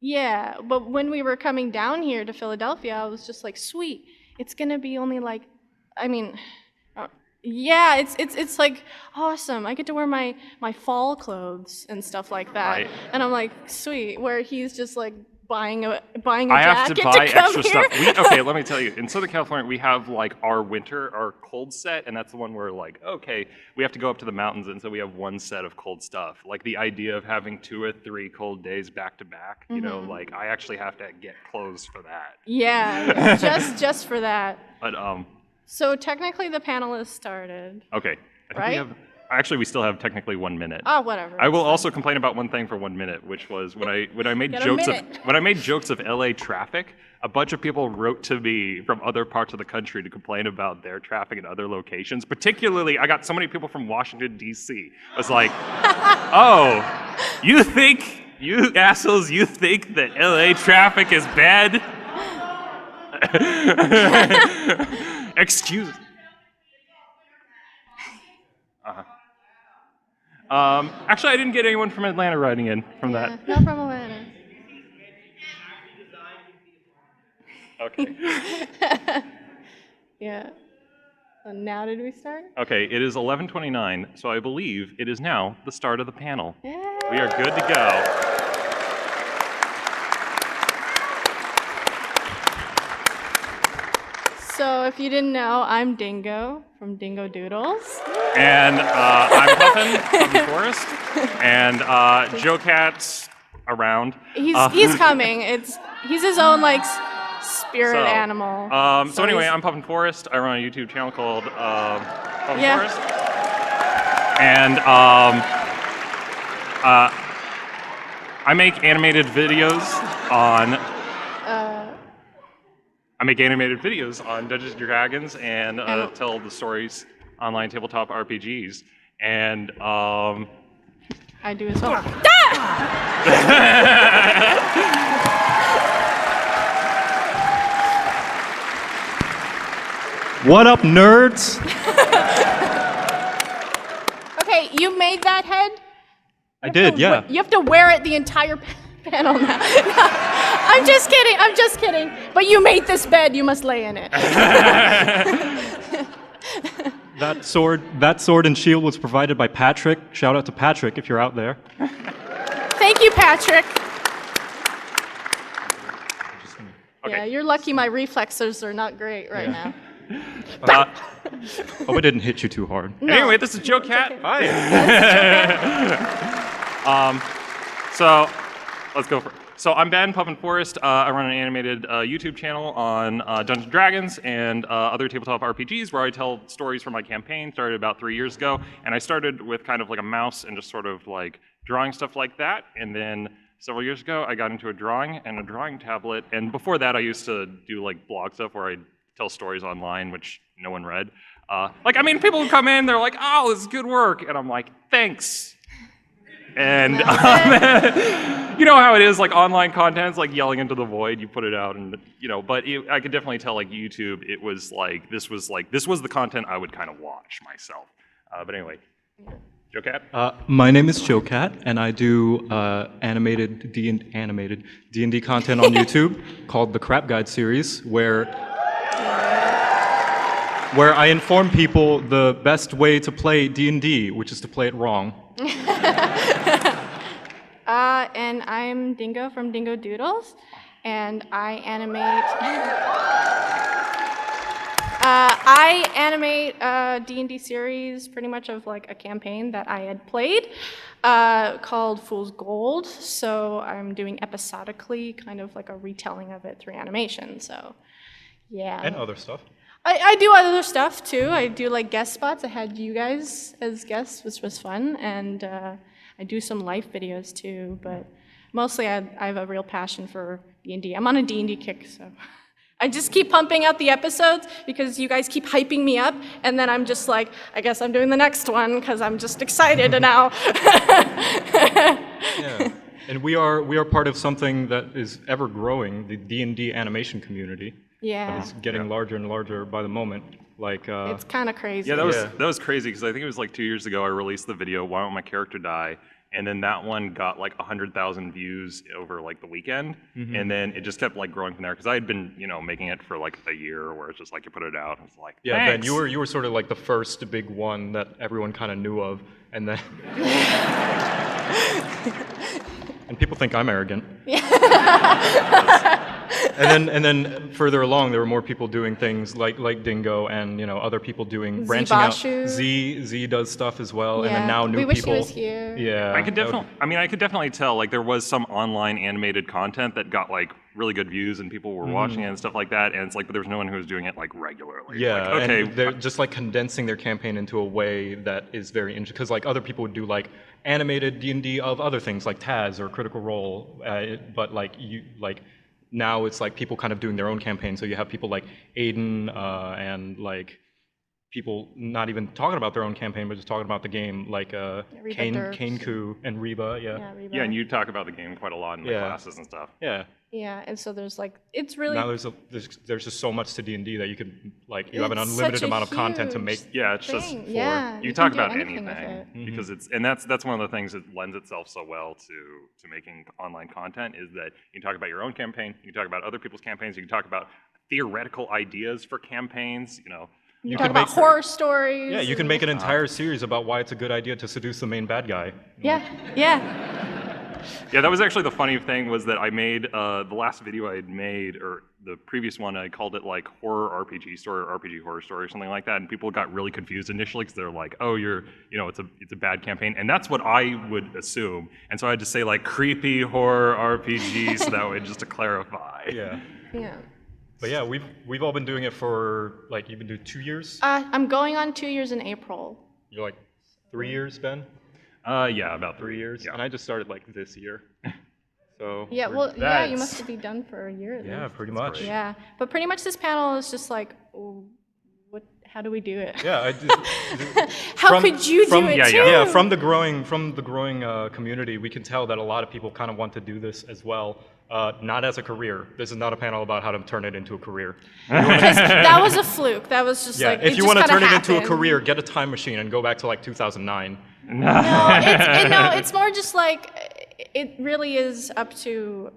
Yeah, but when we were coming down here to Philadelphia, I was just like, sweet, it's gonna be only like, I mean, yeah, it's like awesome. I get to wear my fall clothes and stuff like that, Right. and I'm like, sweet. Where he's just like buying a I have jacket to buy come extra here. stuff. Okay, let me tell you. In Southern California, we have like our winter, our cold set, and that's the one where like, okay, we have to go up to the mountains, and so we have one set of cold stuff. Like the idea of having 2 or 3 cold days back to back, you know, like I actually have to get clothes for that. Yeah, just for that. But So technically, the panel has started. okay, I think Right? we still have technically 1 minute. Oh, whatever. I will also complain about one thing for 1 minute, which was when I made Get a jokes minute. when I made jokes of LA traffic, a bunch of people wrote to me from other parts of the country to complain about their traffic in other locations. Particularly, I got so many people from Washington D.C. I was like, "Oh, you assholes, you think that LA traffic is bad?" Excuse. Actually, I didn't get anyone from Atlanta writing in from that. Not from Atlanta. Okay. Yeah. So now did we start? Okay, it is 11:29, so I believe it is now the start of the panel. Yeah. We are good to go. So if you didn't know, I'm Dingo from Dingo Doodles. And I'm Puffin Forest, and JoCat's around. He's coming. He's his own like spirit animal. So anyway, I'm Puffin Forest. I run a YouTube channel called Puffin Yeah. Forest, and I make animated videos on. I make animated videos on Dungeons & Dragons and tell the stories online tabletop RPGs. And I do as well. What up, nerds? Okay, you made that head? I did, yeah. You have to wear it the entire panel now. No, I'm just kidding. But you made this bed, you must lay in it. That sword and shield was provided by Patrick. Shout out to Patrick if you're out there. Thank you, Patrick. Okay. Yeah, you're lucky my reflexes are not great right now. Hope I didn't hit you too hard. Anyway, this is JoCat. okay. Hi. So let's go for. So I'm Ben Puffin Forest. I run an animated YouTube channel on Dungeons & Dragons and other tabletop RPGs where I tell stories from my campaign. Started about 3 years ago, and I started with kind of like a mouse and just sort of like drawing stuff like that. And then several years ago, I got into a drawing and a drawing tablet. And before that, I used to do like blog stuff where I'd tell stories online, which no one read. People would come in, they're like, "Oh, this is good work," and I'm like, "Thanks." And you know how it is, like online content's like yelling into the void. You put it out, and but I could definitely tell, like YouTube, it was like this was the content I would kind of watch myself. But anyway, JoCat. My name is JoCat, and I do animated D&D content on YouTube called the Crap Guide series, where I inform people the best way to play D&D, which is to play it wrong. And I'm Dingo from Dingo Doodles, and I animate. I animate a D&D series, pretty much of like a campaign that I had played, called Fool's Gold. So I'm doing episodically, kind of like a retelling of it through animation. So, yeah. And other stuff. I do other stuff too. I do like guest spots. I had you guys as guests, which was fun, and I do some live videos too. But mostly, I have a real passion for D&D. I'm on a D&D kick, so I just keep pumping out the episodes because you guys keep hyping me up, and then I'm just like, I guess I'm doing the next one because I'm just excited now. Yeah. And we are part of something that is ever growing, the D&D animation community. Yeah. It's getting larger and larger by the moment. Like It's kind of crazy. Yeah, that was crazy because I think it was like 2 years ago I released the video "Why Won't My Character Die," and then that one got like 100,000 views over like the weekend, and then it just kept like growing from there because I had been making it for like a year, where it's just like you put it out, and it's like Yeah, thanks. Ben, you were sort of like the first big one that everyone kind of knew of, and then and people think I'm arrogant. And then further along, there were more people doing things like Dingo, and other people doing branching out. Bashu. Z does stuff as well, and then Yeah. now new We wish he people. was here. Yeah, I could definitely tell like there was some online animated content that got like really good views and people were watching it and stuff like that, and it's like, but there was no one who was doing it like regularly. Yeah, like, okay, and they're just like condensing their campaign into a way that is very interesting, because like other people would do like animated D&D of other things like Taz or Critical Role, but now it's like people kind of doing their own campaign. So you have people like Aiden and like people not even talking about their own campaign, but just talking about the game, like Kaneku and Reba. Yeah, Reba. yeah, and you talk about the game quite a lot in the classes and stuff. Yeah. Yeah, and so there's like, it's really... Now there's just so much to D&D that you can like you have an It's unlimited such a amount of content to huge make. Yeah, it's just thing. Yeah, you you talk can do about anything with anything it. because that's one of the things that lends itself so well to making online content, is that you can talk about your own campaign, you can talk about other people's campaigns, you can talk about theoretical ideas for campaigns, You talk about horror stories. Yeah, you can make an entire series about why it's a good idea to seduce the main bad guy. Yeah, yeah. Yeah, that was actually the funny thing, was that I made the last video I had made, or the previous one, I called it like horror RPG story or RPG horror story or something like that, and people got really confused initially because they're like, oh, it's a bad campaign, and that's what I would assume, and so I had to say like creepy horror RPG so that way, just to clarify. Yeah. Yeah. But yeah, we've all been doing it for like, you've been doing 2 years? I'm going on 2 years in April. You're like 3 years, Ben? Yeah, about 3 years? Yeah. And I just started like this year. So Yeah, well, yeah, you must be done for a year. at yeah, least. pretty much. Yeah, but pretty much this panel is just like, how do we do it? Yeah, I did. How could you do it too? Yeah, from the growing community, we can tell that a lot of people kind of want to do this as well. Not as a career. This is not a panel about how to turn it into a career. Because that was a fluke. That was just like, if you want to turn it into a career, get a time machine and go back to like 2009. No, it's more just like, it really is up to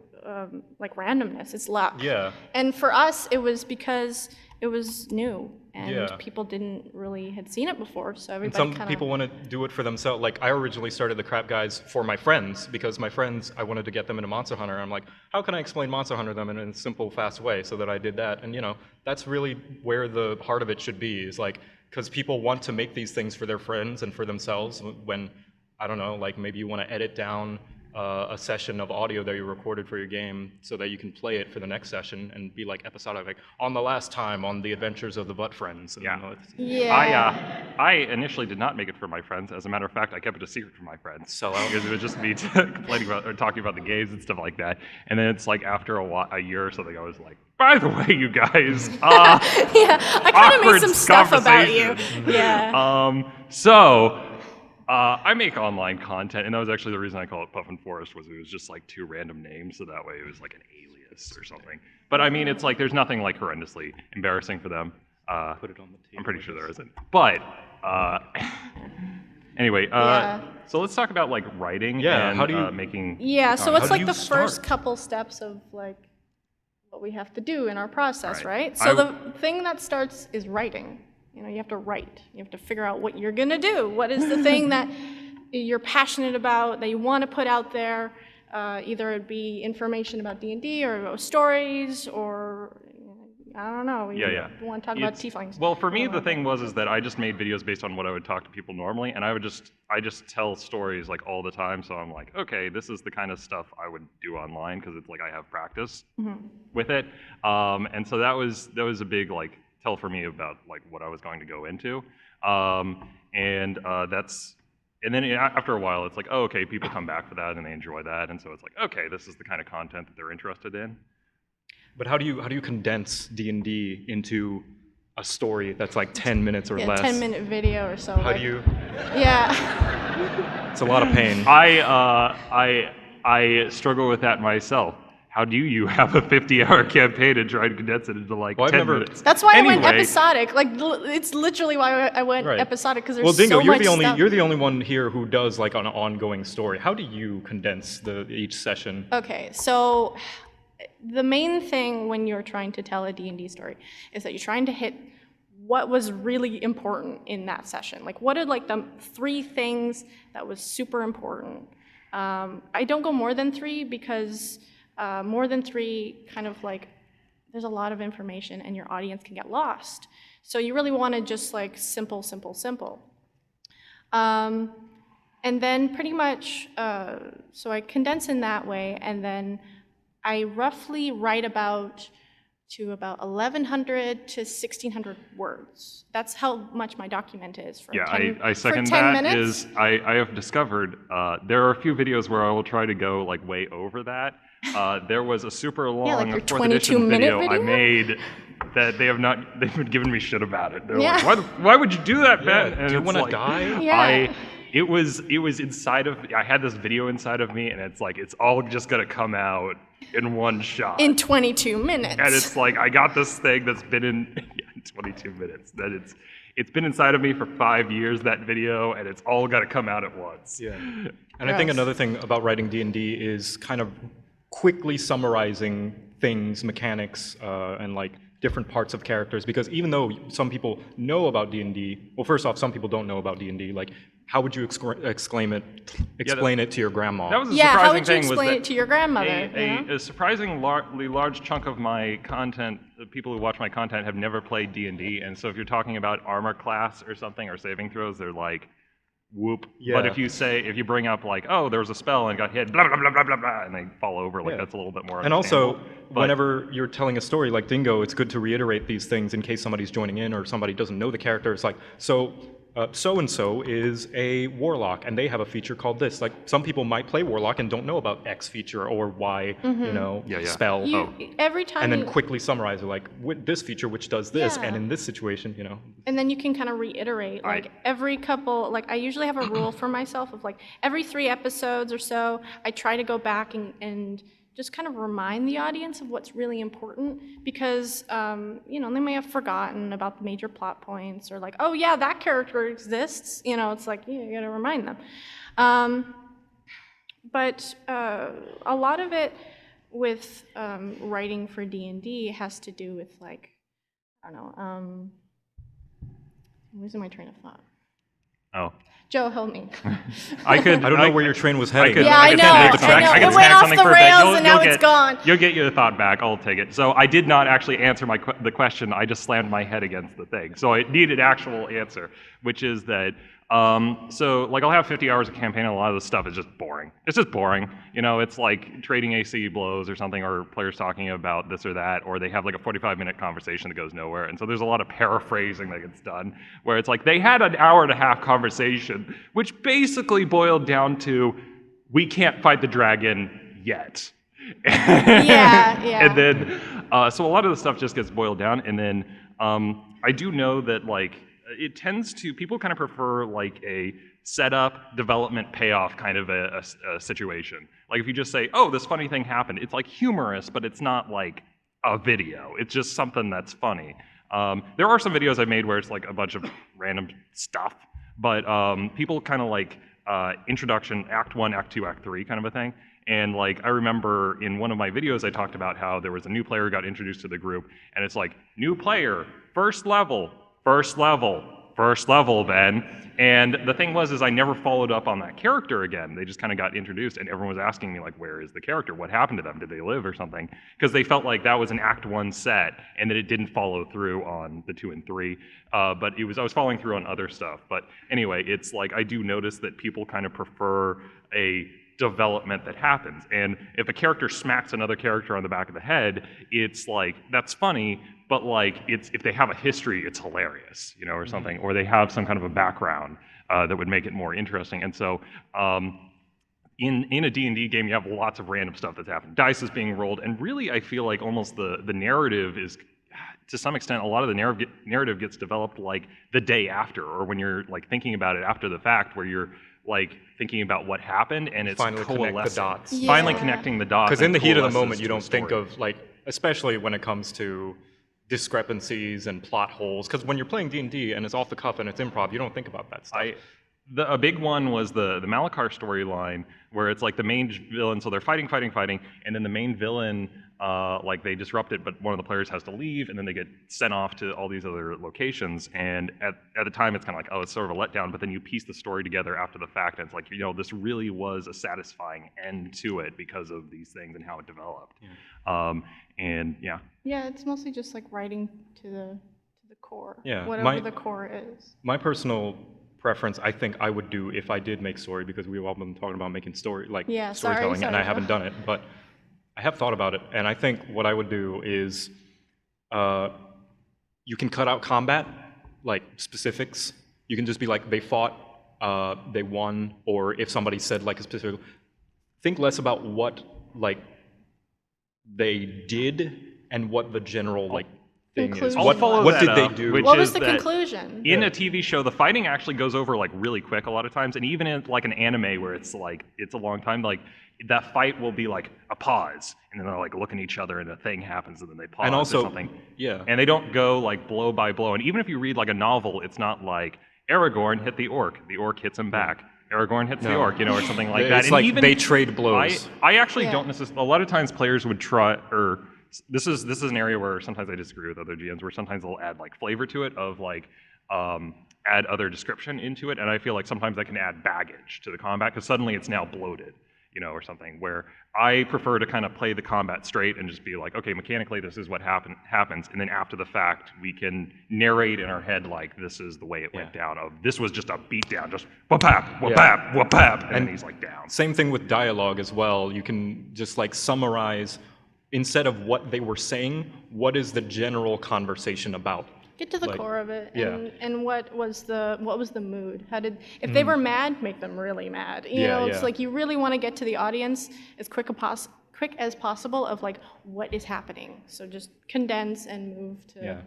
like randomness. It's luck. Yeah. And for us, it was because it was new and Yeah. people had seen it before, so And everybody some kind people want to do it for themselves. Like, I originally started the Crap Guides for my friends, because my friends, I wanted to get them into Monster Hunter. I'm like, how can I explain Monster Hunter to them in a simple, fast way? So that I did that. And, that's really where the heart of it should be, is like, because people want to make these things for their friends and for themselves when, I don't know, like maybe you want to edit down a session of audio that you recorded for your game so that you can play it for the next session and be like episodic, like on the last time on the adventures of the Butt Friends. And, Yeah. I initially did not make it for my friends. As a matter of fact, I kept it a secret from my friends. So because it was just me complaining about or talking about the games and stuff like that. And then it's like after a year or something, I was like, by the way, you guys, Yeah, I kind of made some stuff about you. conversation. Yeah. I make online content, and that was actually the reason I call it Puffin Forest, was it was just like 2 random names, so that way it was like an alias or something. But I mean, it's like there's nothing like horrendously embarrassing for them. put it on the table. I'm pretty sure there isn't. But anyway, so let's talk about like writing Yeah, and how do you- making. Yeah, so How it's do like you the start? first couple steps of like what we have to do in our process, Right. right? So the thing that starts is writing. You have to write. You have to figure out what you're gonna do. What is the thing that you're passionate about, that you want to put out there? Either it be information about D&D or stories, or I don't know. You want to talk about tieflings. Well, for me, the thing was that I just made videos based on what I would talk to people normally, and I just tell stories like all the time. So I'm like, okay, this is the kind of stuff I would do online, because it's like I have practice with it, and so that was a big like tell for me about like what I was going to go into, and then after a while, it's like, oh, okay, people come back for that and they enjoy that, and so it's like, okay, this is the kind of content that they're interested in. But how do you condense D&D into a story that's like 10 minutes or less? 10-minute video or so. How do you? Yeah. It's a lot of pain. I struggle with that myself. how do you have a 50-hour campaign and try to condense it into like Well, I've 10 never- minutes? That's why I went Anyway, episodic. Like, it's literally why I went Right. episodic, because there's Well, Dingo, so much stuff. you're the only one here who does like an ongoing story. How do you condense each session? Okay, so the main thing when you're trying to tell a D&D story is that you're trying to hit what was really important in that session. Like, what are like the 3 things that was super important? I don't go more than 3 because more than 3 kind of like, there's a lot of information and your audience can get lost. So you really want to just like simple, simple, simple. And then pretty much, so I condense in that way, and then I roughly write about 1,100 to 1,600 words. That's how much my document is for yeah, 10, I second for 10 that. minutes. I have discovered there are a few videos where I will try to go like way over that. There was a super long like your 4th edition 22-minute I video? made that they've been giving me shit about it. They're Yeah. like, why would you do that, Ben? Do you it's want to like, die? Yeah. It was inside of, I had this video inside of me, and it's like, it's all just gonna come out in one shot. In 22 minutes. And it's like, I got this thing that's been in 22 minutes. That it's been inside of me for 5 years, that video, and it's all got to come out at once. Yeah. And I think Gross. another thing about writing D&D is kind of quickly summarizing things, mechanics, and like different parts of characters, because even though some people know about D&D, well, first off, some people don't know about D&D, like, how would you explain it to your grandma? That was a Yeah, how surprising would you thing. explain was it to your grandmother? A surprisingly large chunk of my content, the people who watch my content, have never played D&D, and so if you're talking about armor class or something, or saving throws, they're like, whoop. Yeah. But if you bring up like, oh, there was a spell and got hit, blah, blah, blah, blah, blah, blah, and they fall over, like, Yeah. that's a little bit more And also, understandable. But- whenever you're telling a story like Dingo, it's good to reiterate these things in case somebody's joining in or somebody doesn't know the character. It's like, so-and-so is a warlock, and they have a feature called this. Like, some people might play warlock and don't know about X feature or Y, spell. Every time And then you- quickly summarize it, like, with this feature which does this, Yeah. and in this situation, And then you can kind of reiterate, like Right. every couple, like I usually have a rule for myself of like every 3 episodes or so, I try to go back and just kind of remind the audience of what's really important, because, they may have forgotten about the major plot points, or like, oh yeah, that character exists, it's like, you gotta remind them. But a lot of it with writing for D&D has to do with like, I don't know, I'm losing my train of thought. Oh. Joe, help me. I don't know where your train was heading. Yeah, I know, snag the I track. know. can It went snag off something the for a bit. rails and now it's gone. You'll get your thought back. I'll take it. So I did not actually answer the question. I just slammed my head against the thing. So I needed actual answer, which is that, so like I'll have 50 hours of campaign, and a lot of the stuff is just boring. It's just boring. It's like trading AC blows or something, or players talking about this or that, or they have like a 45-minute conversation that goes nowhere. And so there's a lot of paraphrasing that gets done, where it's like they had an hour-and-a-half conversation, which basically boiled down to, we can't fight the dragon yet. Yeah. And then, so a lot of the stuff just gets boiled down, and then I do know that like, it tends to, people kind of prefer like a setup, development, payoff kind of a situation. Like if you just say, oh, this funny thing happened, it's like humorous, but it's not like a video. It's just something that's funny. There are some videos I made where it's like a bunch of random stuff, but people kind of like introduction, act 1, act 2, act 3 kind of a thing. And like, I remember in one of my videos, I talked about how there was a new player who got introduced to the group, and it's like, new player, first level, Ben. And the thing was, I never followed up on that character again. They just kind of got introduced, and everyone was asking me like, where is the character? What happened to them? Did they live or something? Because they felt like that was an Act 1 set, and that it didn't follow through on the 2 and 3. But I was following through on other stuff. But anyway, it's like, I do notice that people kind of prefer a development that happens. And if a character smacks another character on the back of the head, it's like, that's funny, but like, if they have a history, it's hilarious, or something, or they have some kind of a background that would make it more interesting. And so in a D&D game, you have lots of random stuff that's happened. Dice is being rolled, and really I feel like almost the narrative is, to some extent, a lot of the narrative gets developed like the day after, or when you're like thinking about it after the fact, where you're like thinking about what happened, and it's Finally connect the coalescing. dots. Finally Yeah. connecting the dots. Because in and the heat of the coalesces moment, you to a don't think story. of, like, especially when it comes to discrepancies and plot holes. Because when you're playing D&D and it's off the cuff and it's improv, you don't think about that stuff. A big one was the Malachar storyline, where it's like the main villain, so they're fighting, and then the main villain, like they disrupt it, but one of the players has to leave, and then they get sent off to all these other locations. And at the time, it's kind of like, oh, it's sort of a letdown, but then you piece the story together after the fact, and it's like, this really was a satisfying end to it because of these things and how it developed. And yeah. Yeah, it's mostly just like writing to the core. Yeah, Whatever the core is. My personal preference, I think I would do if I did make story, because we've all been talking about making storytelling, and I haven't done it, but I have thought about it, and I think what I would do is you can cut out combat, like specifics. You can just be like, they fought, they won, or if somebody said like a specific, think less about what like they did and what the general like thing is. I'll follow What that did they up, do? which What is was the that conclusion? In a TV show, the fighting actually goes over like really quick a lot of times, and even in like an anime where it's like it's a long time, like that fight will be like a pause, and then they're like looking at each other, and a thing happens, and then they pause And also, or something. yeah. And they don't go like blow by blow. And even if you read like a novel, it's not like Aragorn hit the orc hits him back. Aragorn hits the orc, or something like that. It's And like even they trade blows. I actually don't necessarily. A lot of times, players would try, or this is an area where sometimes I disagree with other GMs, where sometimes they'll add like flavor to it, of like add other description into it, and I feel like sometimes that can add baggage to the combat because suddenly it's now bloated, or something. Where I prefer to kind of play the combat straight and just be like, okay, mechanically this is what happens, and then after the fact we can narrate in our head like this is the way it went down. Of this was just a beatdown, just whoop-pap, whoop-pap, whoop-pap, and then he's like down. Same thing with dialogue as well. You can just like summarize, instead of what they were saying, what is the general conversation about? Get to the core of it, yeah. and what was the mood? If they were mad, make them really mad. It's like you really want to get to the audience as quick as possible of like what is happening. So just condense and move to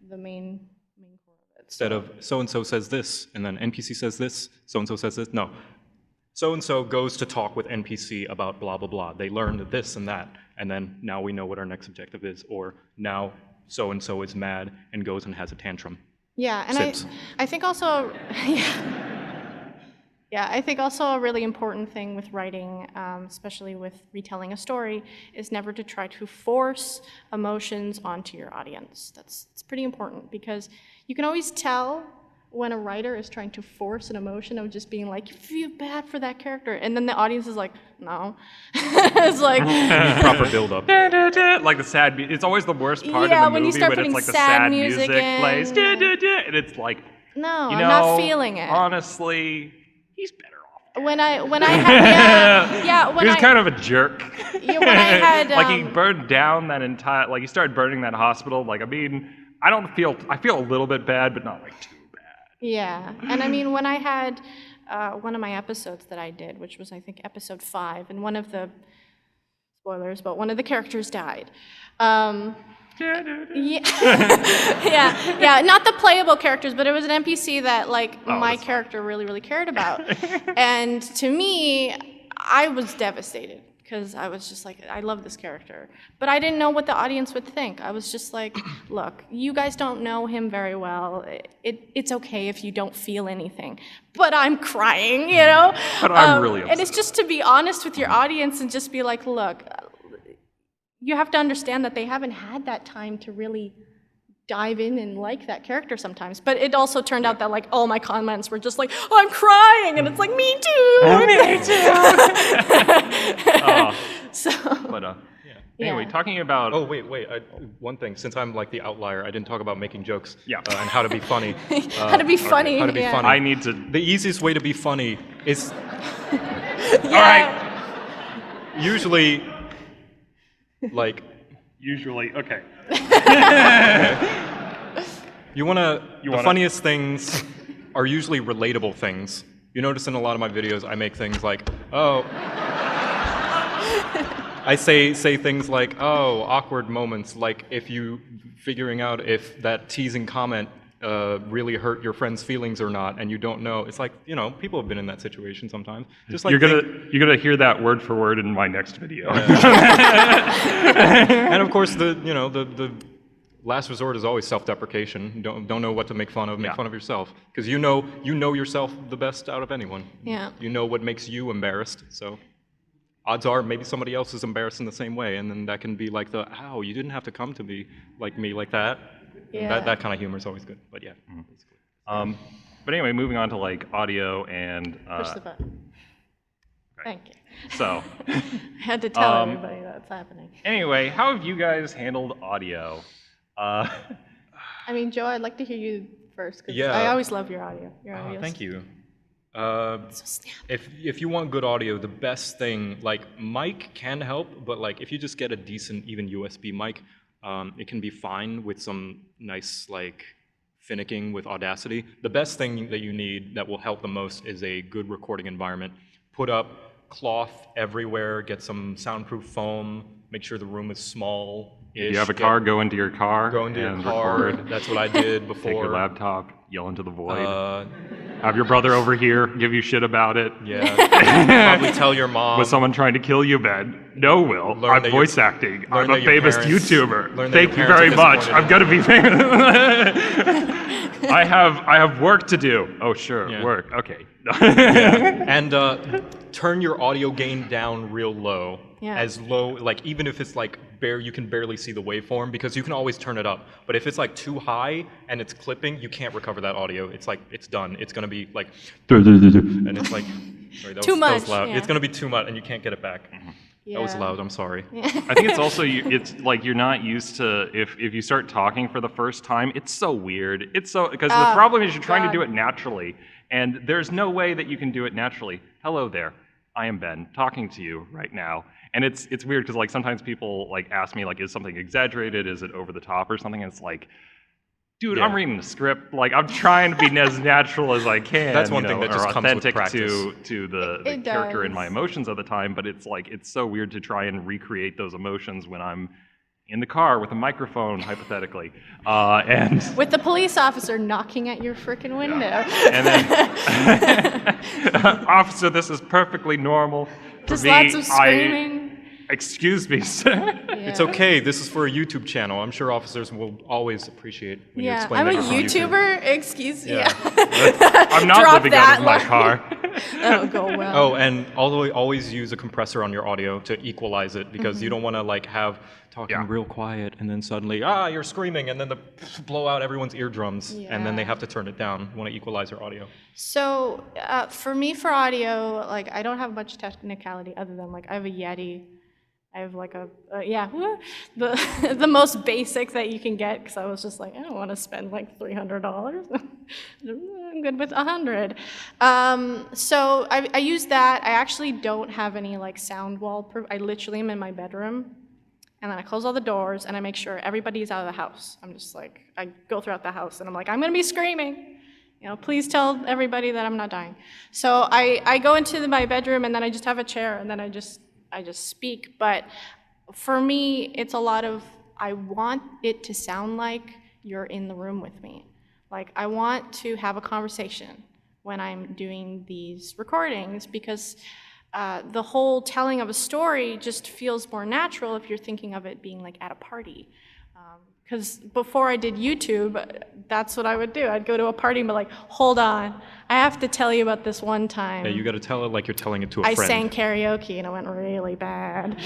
the main core of it. Instead of so-and-so says this, and then NPC says this, so-and-so says this. No. So-and-so goes to talk with NPC about blah, blah, blah. They learned this and that, and then now we know what our next objective is, or now so-and-so is mad and goes and has a tantrum. Yeah, and I think also, I think also a really important thing with writing, especially with retelling a story, is never to try to force emotions onto your audience. It's pretty important because you can always tell when a writer is trying to force an emotion of just being like, you feel bad for that character, and then the audience is like, no. It's like proper build-up. Like the sad it's always the worst part of the when you movie start when putting it's like the sad sad music in, plays, and it's like, no, I'm not feeling it. Honestly, he's better off. When I had he was kind of a jerk. When I had like he burned down that entire, like he started burning that hospital. Like I feel a little bit bad, but not like too bad. Yeah, and I mean when I had one of my episodes that I did, which was I think episode 5, and one of the spoilers, but one of the characters died. Yeah, not the playable characters, but it was an NPC that like my character really cared about, and to me, I was devastated because I was just like, I love this character, but I didn't know what the audience would think. I was just like, look, you guys don't know him very well. It's okay if you don't feel anything, but I'm crying, But I'm really upset. And it's just to be honest with your audience and just be like, look, you have to understand that they haven't had that time to really dive in and like that character sometimes. But it also turned out that like all my comments were just like, oh, I'm crying, and it's like, me too. Me too. So. But anyway, talking about. Oh wait. One thing, since I'm like the outlier, I didn't talk about making jokes. Yeah. And how to be funny. How to be funny. How to be funny. I need to. The easiest way to be funny is. All right. Usually. Like. Usually, okay. The funniest things are usually relatable things. You notice in a lot of my videos, I make things like, oh. I say things like, oh, awkward moments, like figuring out if that teasing comment really hurt your friend's feelings or not, and you don't know. It's like, you know, people have been in that situation sometimes. Just like you're gonna hear that word for word in my next video. and of course, the last resort is always self-deprecation. Don't know what to make fun of. Make fun of yourself, because you know yourself the best out of anyone. Yeah. You know what makes you embarrassed. So odds are maybe somebody else is embarrassed in the same way, and then that can be like ow, you didn't have to come to me like that. Yeah. That kind of humor is always good. But yeah. Basically. But anyway, moving on to like audio and. Push the button. Thank you. So. I had to tell everybody that's happening. Anyway, how have you guys handled audio? I mean, Joe, I'd like to hear you first, because Yeah. I always love your audio. Your audio. Thank you. So snappy. If you want good audio, the best thing, like, mic can help, but like if you just get a decent even USB mic, it can be fine with some nice like finicking with Audacity. The best thing that you need that will help the most is a good recording environment. Put up cloth everywhere, get some soundproof foam, make sure the room is small. If you have a car, go into your car. Go into your and car. Record. That's what I did before. Take your laptop, yell into the void. Have your brother over here give you shit about it. Yeah. Probably tell your mom. Was someone trying to kill you, Ben? No, Will. Learn I'm that voice acting. I'm a that your famous parents- YouTuber. learn that Thank your you very parents are much. I'm gonna be famous. disappointed. I have work to do. Oh sure, Yeah. work. Okay. And turn your audio gain down real low. Yeah. As low, like even if it's like you can barely see the waveform, because you can always turn it up. But if it's like too high and it's clipping, you can't recover that audio. It's like, it's done. It's gonna be like, and it's like, sorry, that Too was much, loud. yeah. It's gonna be too much and you can't get it back. Yeah. That was loud, I'm sorry. I think it's also it's like you're not used to if you start talking for the first time, it's so weird. It's so because the problem is you're trying to do it naturally, and there's no way that you can do it naturally. Hello there, I am Ben talking to you right now, and it's weird because like sometimes people like ask me like, is something exaggerated? Is it over the top or something? And it's like, dude, Yeah. I'm reading the script. Like I'm trying to be as natural as I can. That's one thing that or just comes with authentic practice. to the It character and my does. emotions at the time. But it's like it's so weird to try and recreate those emotions when I'm in the car with a microphone, hypothetically, and With the police officer knocking at your freaking window. and then officer, this is perfectly normal for Just me. lots of screaming. Excuse me, sir. It's Yeah. okay, this is for a YouTube channel. I'm sure officers will always appreciate when you Yeah, explain I'm that a you're from YouTube. YouTuber. Excuse me. Yeah. I'm not Drop living out that of my line. car. That'll go well. Oh, and always use a compressor on your audio to equalize it, because you don't want to like have talking Yeah. real quiet and then suddenly you're screaming and then blow out everyone's eardrums and then they Yeah. have to turn it down. You want to equalize your audio. So for me, for audio, like I don't have much technicality other than like I have a Yeti. I have like the most basic that you can get, because I was just like, I don't want to spend like $300. I'm good with $100. So I use that. I actually don't have any like sound wall. I literally am in my bedroom, and then I close all the doors and I make sure everybody's out of the house. I'm just like, I go throughout the house and I'm like, I'm gonna be screaming. You know, please tell everybody that I'm not dying. So I go into my bedroom and then I just have a chair and then I just speak. But for me, it's a lot of, I want it to sound like you're in the room with me. Like I want to have a conversation when I'm doing these recordings, because the whole telling of a story just feels more natural if you're thinking of it being like at a party. Because before I did YouTube, that's what I would do. I'd go to a party and be like, hold on, I have to tell you about this one time. Yeah, you got to tell it like you're telling it to a I friend. sang karaoke and it went really bad.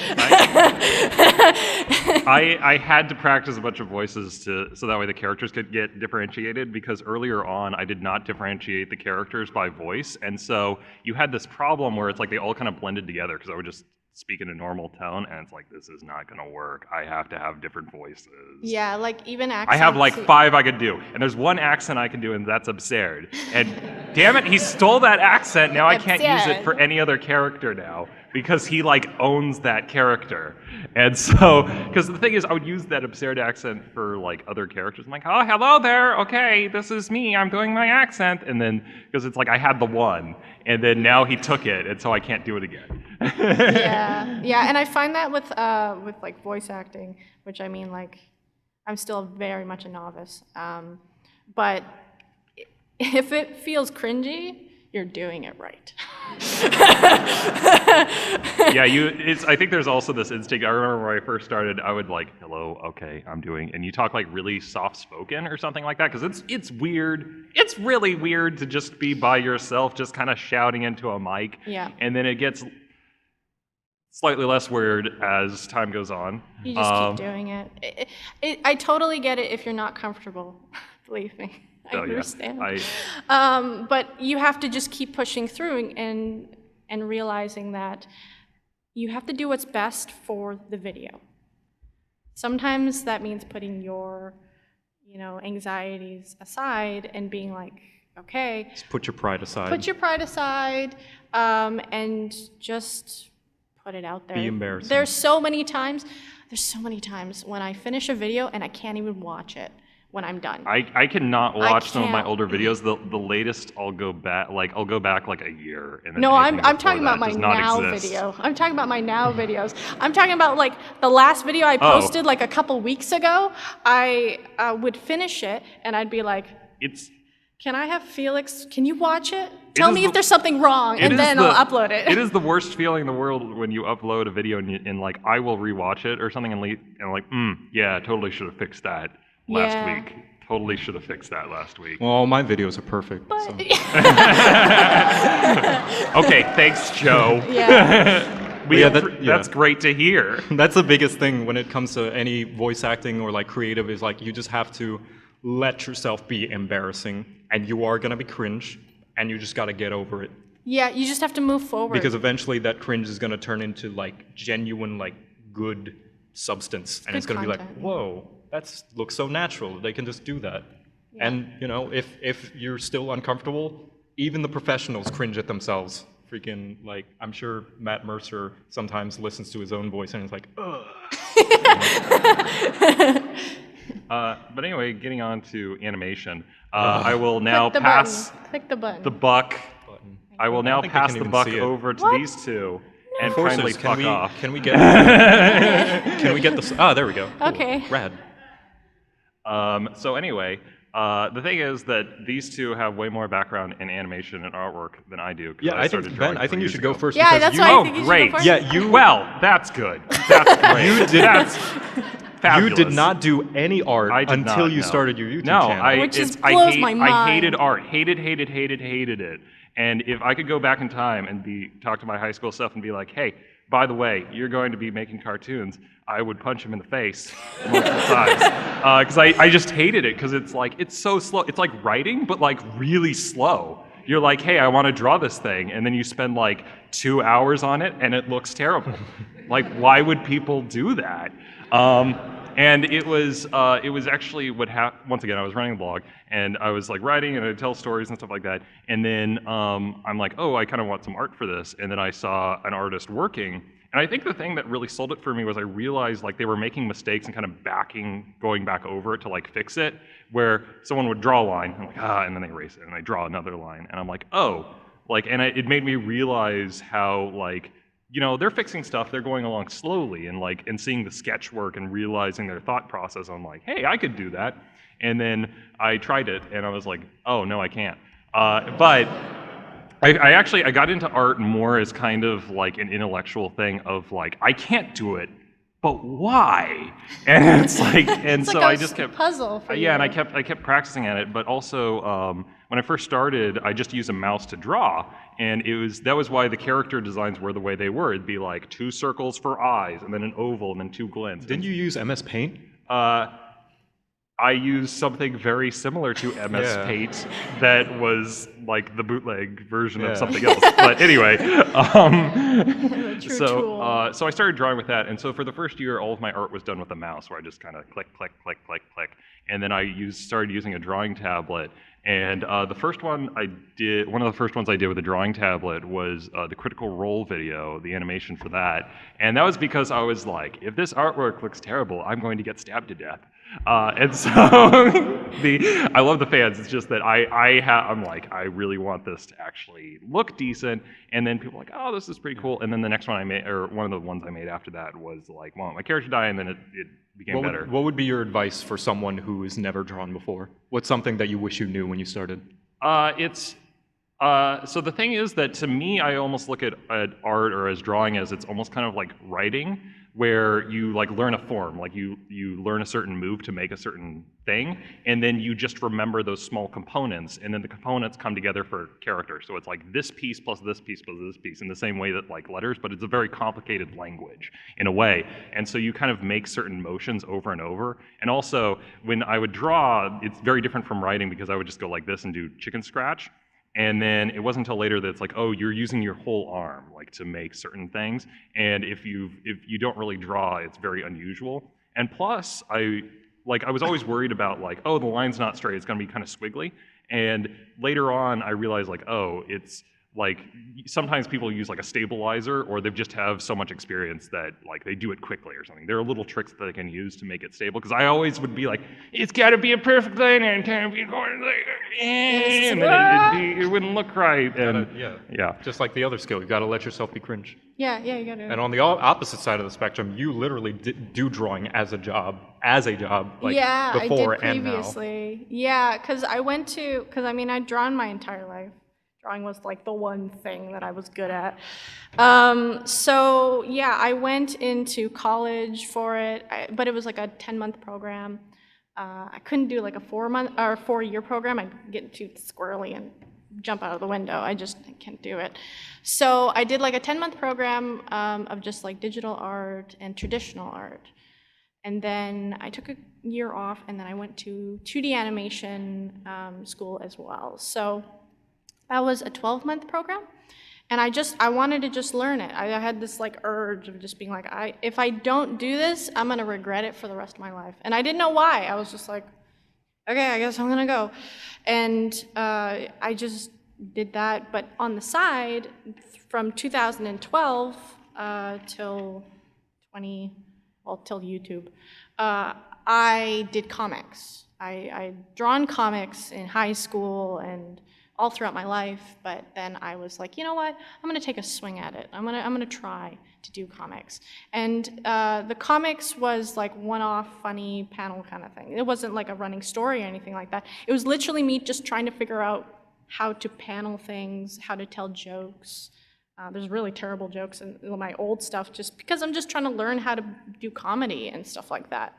I had to practice a bunch of voices so that way the characters could get differentiated, because earlier on I did not differentiate the characters by voice, and so you had this problem where it's like they all kind of blended together, because I would just speak in a normal tone and it's like, this is not gonna work. I have to have different voices. Yeah, like even accents. I have like 5 I could do, and there's one accent I can do, and that's absurd. And damn it, he stole that accent. Now I can't use it for any other character now, because he like owns that character. And so, because the thing is, I would use that absurd accent for like other characters. I'm like, oh, hello there. Okay, this is me. I'm doing my accent. And then, because it's like I had the one, and then now he took it, and so I can't do it again. Yeah, and I find that with like voice acting, which I mean, like, I'm still very much a novice. But if it feels cringy, you're doing it right. Yeah, I think there's also this instinct. I remember when I first started, I would like, hello, okay, I'm doing, and you talk like really soft spoken or something like that, because it's weird. It's really weird to just be by yourself, just kind of shouting into a mic. Yeah. And then it gets slightly less weird as time goes on. You just keep doing it. I totally get it if you're not comfortable. Believe me, I understand. But you have to just keep pushing through and realizing that you have to do what's best for the video. Sometimes that means putting your, anxieties aside and being like, okay. Just put your pride aside. Put your pride aside, and just put it out there. Be embarrassing. There's so many times when I finish a video and I can't even watch it when I'm done. I cannot watch some of my older videos. The latest, I'll go back like a year. And then no, I'm talking before about my that does not now exist. video. I'm talking about my now videos. I'm talking about like the last video I posted like a couple weeks ago. I would finish it and I'd be like, can I have Felix, can you watch it? Tell me if there's something wrong, and then I'll upload it. It is the worst feeling in the world when you upload a video and like, I will rewatch it or something and like, yeah, totally should have fixed that last week. Totally should have fixed that last week. Well, my videos are perfect. But, so. Okay, thanks, Joe. Yeah. That's great to hear. That's the biggest thing when it comes to any voice acting or like creative is like you just have to let yourself be embarrassing, and you are gonna be cringe, and you just gotta get over it. Yeah, you just have to move forward. Because eventually that cringe is gonna turn into like genuine, like good substance, and it's gonna be like, whoa, that looks so natural. They can just do that. Yeah. And if you're still uncomfortable, even the professionals cringe at themselves. Freaking like, I'm sure Matt Mercer sometimes listens to his own voice and is like, ugh. But anyway, getting on to animation, I will now pass Click the button. the buck. I will now pass the buck over to these two and kindly fuck off. Can we get? Can we get this? There we go. Cool. Okay. Rad. So anyway, the thing is that these two have way more background in animation and artwork than I do. Yeah, I think Ben, I think you should go first. Yeah, because that's you, why I think you should great. go first. Yeah, you. Well, that's good. That's great. You did. That's fabulous. You did not do any art until you started your YouTube channel. Which blows my mind. I hated art. Hated it. And if I could go back in time and talk to my high school self and be like, hey, by the way, you're going to be making cartoons, I would punch him in the face multiple times. Because I just hated it, because it's so slow. It's like writing, but like really slow. You're like, hey, I want to draw this thing, and then you spend like 2 hours on it, and it looks terrible. Like, why would people do that? And it was actually what happened. Once again, I was running a blog, and I was like writing, and I'd tell stories and stuff like that. And then I'm like, oh, I kind of want some art for this. And then I saw an artist working. And I think the thing that really sold it for me was I realized like they were making mistakes and kind of going back over it to like fix it, where someone would draw a line, and I'm like, and then they erase it, and I draw another line, and I'm like, oh, like, and it made me realize how like, they're fixing stuff, they're going along slowly, and seeing the sketch work and realizing their thought process. I'm like, hey, I could do that. And then I tried it, and I was like, oh, no, I can't. But I got into art more as kind of like an intellectual thing of like, I can't do it, but why? And it's like, and it's so like I just kept puzzle for you. and I kept practicing at it. But also, when I first started, I just used a mouse to draw, and that was why the character designs were the way they were. It'd be like 2 circles for eyes, and then an oval, and then 2 glints. Didn't you use MS Paint? I used something very similar to MS Paint that was like the bootleg version of something else. But anyway, so I started drawing with that, and so for the first year, all of my art was done with a mouse, where I just kind of click, click, click, click, click, and then I started using a drawing tablet, And the first one one of the first ones I did with a drawing tablet was the Critical Role video, the animation for that. And that was because I was like, if this artwork looks terrible, I'm going to get stabbed to death. And so I love the fans. It's just that I'm like, I really want this to actually look decent. And then people are like, oh, this is pretty cool. And then the next one I made, or one of the ones I made after that was like, well, my character died, and then it became better. What would be your advice for someone who has never drawn before? What's something that you wish you knew when you started? So the thing is that to me, I almost look at art or as drawing as it's almost kind of like writing, where you like learn a form, like you learn a certain move to make a certain thing, and then you just remember those small components, and then the components come together for character. So it's like this piece plus this piece plus this piece in the same way that like letters, but it's a very complicated language in a way. And so you kind of make certain motions over and over. And also when I would draw, it's very different from writing because I would just go like this and do chicken scratch. And then it wasn't until later that it's like, oh, you're using your whole arm like to make certain things. And if you don't really draw, it's very unusual. And plus, I was always worried about like, oh, the line's not straight, it's gonna be kind of squiggly. And later on, I realized like, oh, it's like sometimes people use like a stabilizer, or they just have so much experience that like they do it quickly or something. There are little tricks that they can use to make it stable. Because I always would be like, it's got to be a perfect line and can't be going like, and then it wouldn't look right. And yeah, Just like the other skill, you got to let yourself be cringe. Yeah, you gotta. And on the opposite side of the spectrum, you literally do drawing as a job, like yeah, before I did previously. and now. Yeah, because I mean, I'd drawn my entire life. Drawing was like the one thing that I was good at. So yeah, I went into college for it, but it was like a 10-month program. I couldn't do like a 4-month or 4-year program. I'd get too squirrely and jump out of the window. I can't do it. So I did like a 10-month program of just like digital art and traditional art. And then I took a year off, and then I went to 2D animation school as well. So that was a 12-month program, and I wanted to just learn it. I had this like urge of just being like, if I don't do this, I'm gonna regret it for the rest of my life. And I didn't know why. I was just like, okay, I guess I'm gonna go. And I just did that, but on the side, from 2012 till YouTube, I did comics. I'd drawn comics in high school and all throughout my life, but then I was like, you know what? I'm gonna take a swing at it. I'm gonna try to do comics. And the comics was like one-off, funny panel kind of thing. It wasn't like a running story or anything like that. It was literally me just trying to figure out how to panel things, how to tell jokes. There's really terrible jokes in my old stuff just because I'm just trying to learn how to do comedy and stuff like that.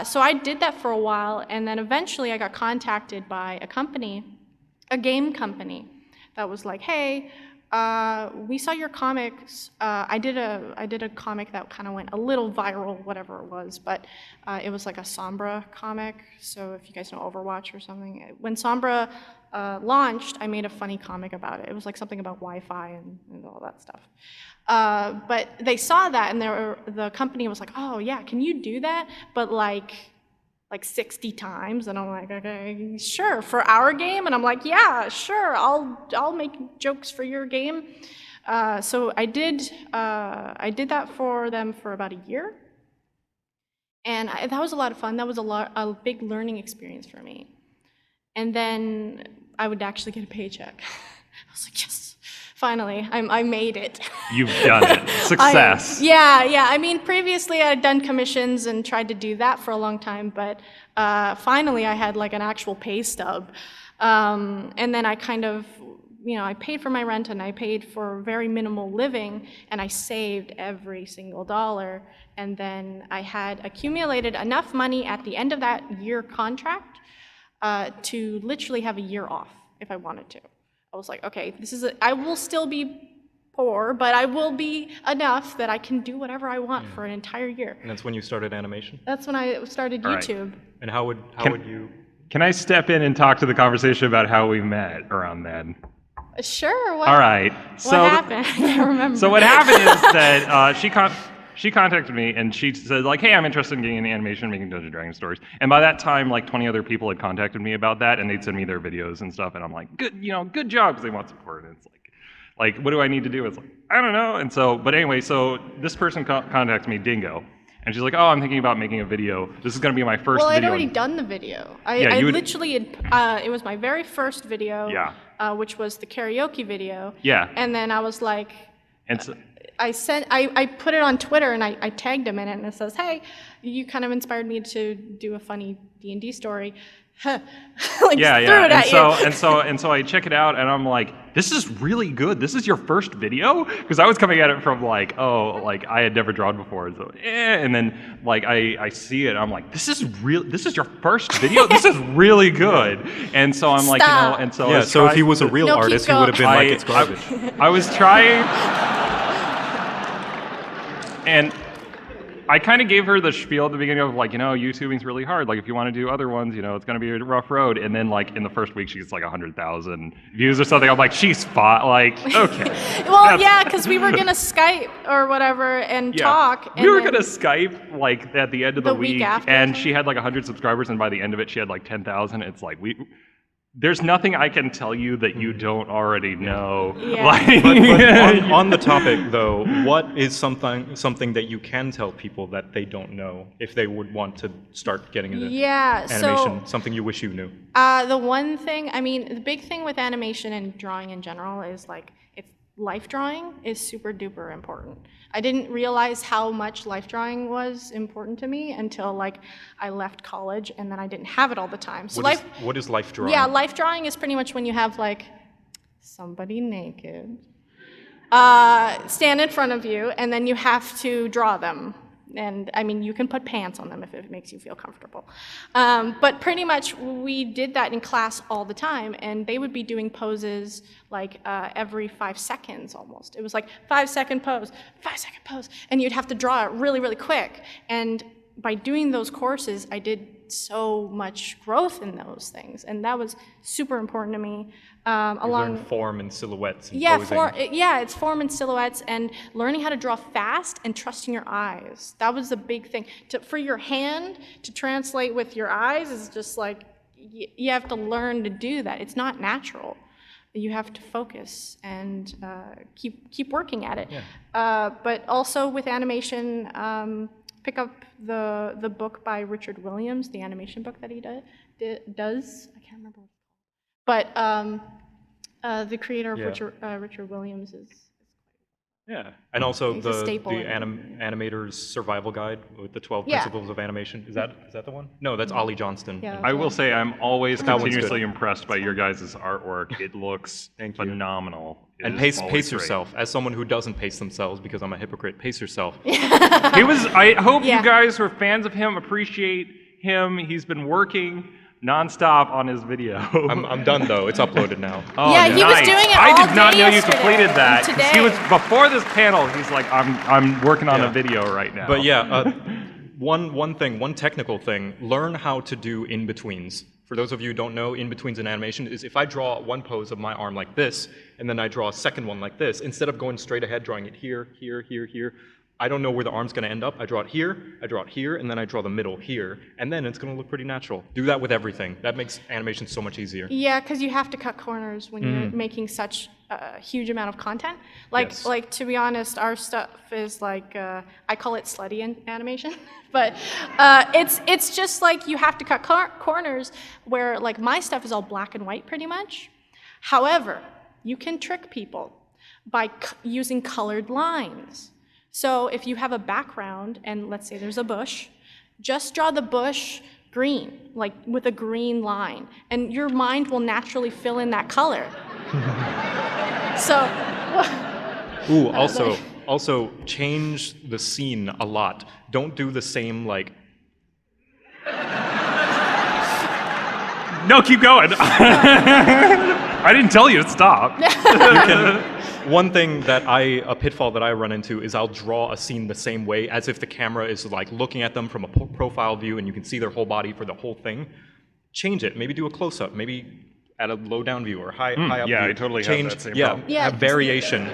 So I did that for a while, and then eventually I got contacted by a game company that was like, hey, we saw your comics. I did a comic that kind of went a little viral, whatever it was, but it was like a Sombra comic. So if you guys know Overwatch or something, when Sombra launched, I made a funny comic about it. It was like something about Wi-Fi and all that stuff. But they saw that, and the company was like, oh yeah, can you do that? But like 60 times, and I'm like, okay, sure, for our game? And I'm like, yeah, sure, I'll make jokes for your game. So I did that for them for about a year, and that was a lot of fun. That was a big learning experience for me. And then I would actually get a paycheck. I was like, yes, finally, I made it. You've done it. Success. Yeah. I mean, previously I had done commissions and tried to do that for a long time, but finally I had like an actual pay stub. And then I kind of, I paid for my rent, and I paid for very minimal living, and I saved every single dollar. And then I had accumulated enough money at the end of that year contract to literally have a year off if I wanted to. I was like, okay, I will still be poor, but I will be enough that I can do whatever I want for an entire year. And that's when you started animation? That's when I started YouTube. Right. And how would you... Can I step in and talk to the conversation about how we met around then? Sure. All right. What happened? I can't remember. So what happened is that she contacted me and she said like, hey, I'm interested in getting into animation, making Dungeons and Dragons stories. And by that time, like 20 other people had contacted me about that, and they'd send me their videos and stuff, and I'm like, good, good job, because they want support. And it's like, what do I need to do? It's like, I don't know. And so, but anyway, so this person contacted me, Dingo. And she's like, oh, I'm thinking about making a video. This is going to be my first video. Well, I'd already done the video. I literally had, it was my very first video, which was the karaoke video. Yeah. And then I was like, and so, I put it on Twitter and I tagged him in it, and it says, hey, you kind of inspired me to do a funny D&D story. Like, threw it at you. And so I check it out, and I'm like, this is really good. This is your first video? Because I was coming at it from like, oh, like I had never drawn before, and so and then like I see it, I'm like, this is your first video? This is really good. And so I'm like, and so so if he was a real artist, he would have been like, it's garbage. I was trying, and I kind of gave her the spiel at the beginning of like, YouTubing's really hard. Like if you want to do other ones, it's going to be a rough road. And then like in the first week, she gets like 100,000 views or something. I'm like, she's fine. Like, okay. Well, yeah, because we were going to Skype or whatever and talk. And we were going to Skype like at the end of the week after. And she had like 100 subscribers. And by the end of it, she had like 10,000. It's like, there's nothing I can tell you that you don't already know. Yeah. Like, but on the topic, though, what is something that you can tell people that they don't know if they would want to start getting into animation? Something you wish you knew. The one thing, the big thing with animation and drawing in general is like, life drawing is super duper important. I didn't realize how much life drawing was important to me until like I left college, and then I didn't have it all the time. So what is life drawing? Yeah, life drawing is pretty much when you have like somebody naked stand in front of you, and then you have to draw them. And you can put pants on them if it makes you feel comfortable. But pretty much we did that in class all the time, and they would be doing poses like every 5 seconds almost. It was like 5-second pose, 5-second pose, and you'd have to draw it really, really quick. And by doing those courses, I did so much growth in those things, and that was super important to me. Learn form and silhouettes and posing. It's form and silhouettes, and learning how to draw fast and trusting your eyes. That was the big thing. For your hand to translate with your eyes is just like, you have to learn to do that. It's not natural. You have to focus and keep working at it. Yeah. But also with animation, pick up the book by Richard Williams, the animation book that he does. I can't remember. But the creator of Richard Williams is. Yeah, and also the the Animator's Survival Guide with the 12 Principles of Animation. Is that the one? No, that's Ollie Johnston. Yeah, I will say I'm always continuously impressed by your guys' artwork. It looks phenomenal. And pace yourself. As someone who doesn't pace themselves because I'm a hypocrite, pace yourself. I hope you guys who are fans of him appreciate him. He's been working nonstop on his video. I'm done though. It's uploaded now. Oh, yeah, he was doing it all I did not day know you yesterday completed that. and today. He was before this panel. He's like, I'm working on a video right now. But yeah, one technical thing. Learn how to do in-betweens. For those of you who don't know, in-betweens in animation is if I draw one pose of my arm like this, and then I draw a second one like this, instead of going straight ahead, drawing it here, here, here, here, I don't know where the arm's going to end up. I draw it here, and then I draw the middle here, and then it's going to look pretty natural. Do that with everything. That makes animation so much easier. Yeah, because you have to cut corners when you're making such a huge amount of content. Like to be honest, our stuff is like, I call it slutty animation, but it's just like you have to cut corners where like my stuff is all black and white pretty much. However, you can trick people by using colored lines. So if you have a background, and let's say there's a bush, just draw the bush green, like with a green line, and your mind will naturally fill in that color. So. Ooh, also change the scene a lot. Don't do the same like. No, keep going. I didn't tell you to stop. One thing a pitfall that I run into is I'll draw a scene the same way as if the camera is like looking at them from a profile view and you can see their whole body for the whole thing. Change it. Maybe do a close-up. Maybe at a low down view or high up yeah, view. I totally have Change, that same yeah, problem. Yeah, have variation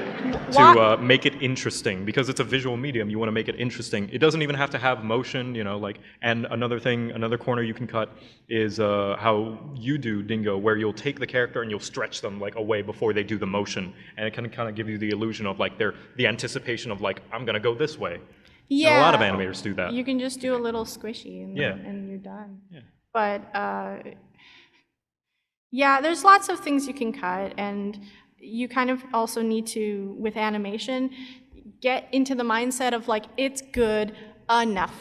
Why- to make it interesting, because it's a visual medium. You want to make it interesting. It doesn't even have to have motion, you know. Like, and another thing, another corner you can cut is how you do Dingo, where you'll take the character and you'll stretch them like away before they do the motion, and it can kind of give you the illusion of like the anticipation of like, I'm gonna go this way. Yeah. And a lot of animators do that. You can just do a little squishy and, Yeah. and you're done. Yeah. But yeah, there's lots of things you can cut, and you kind of also need to, with animation, get into the mindset of like, it's good enough.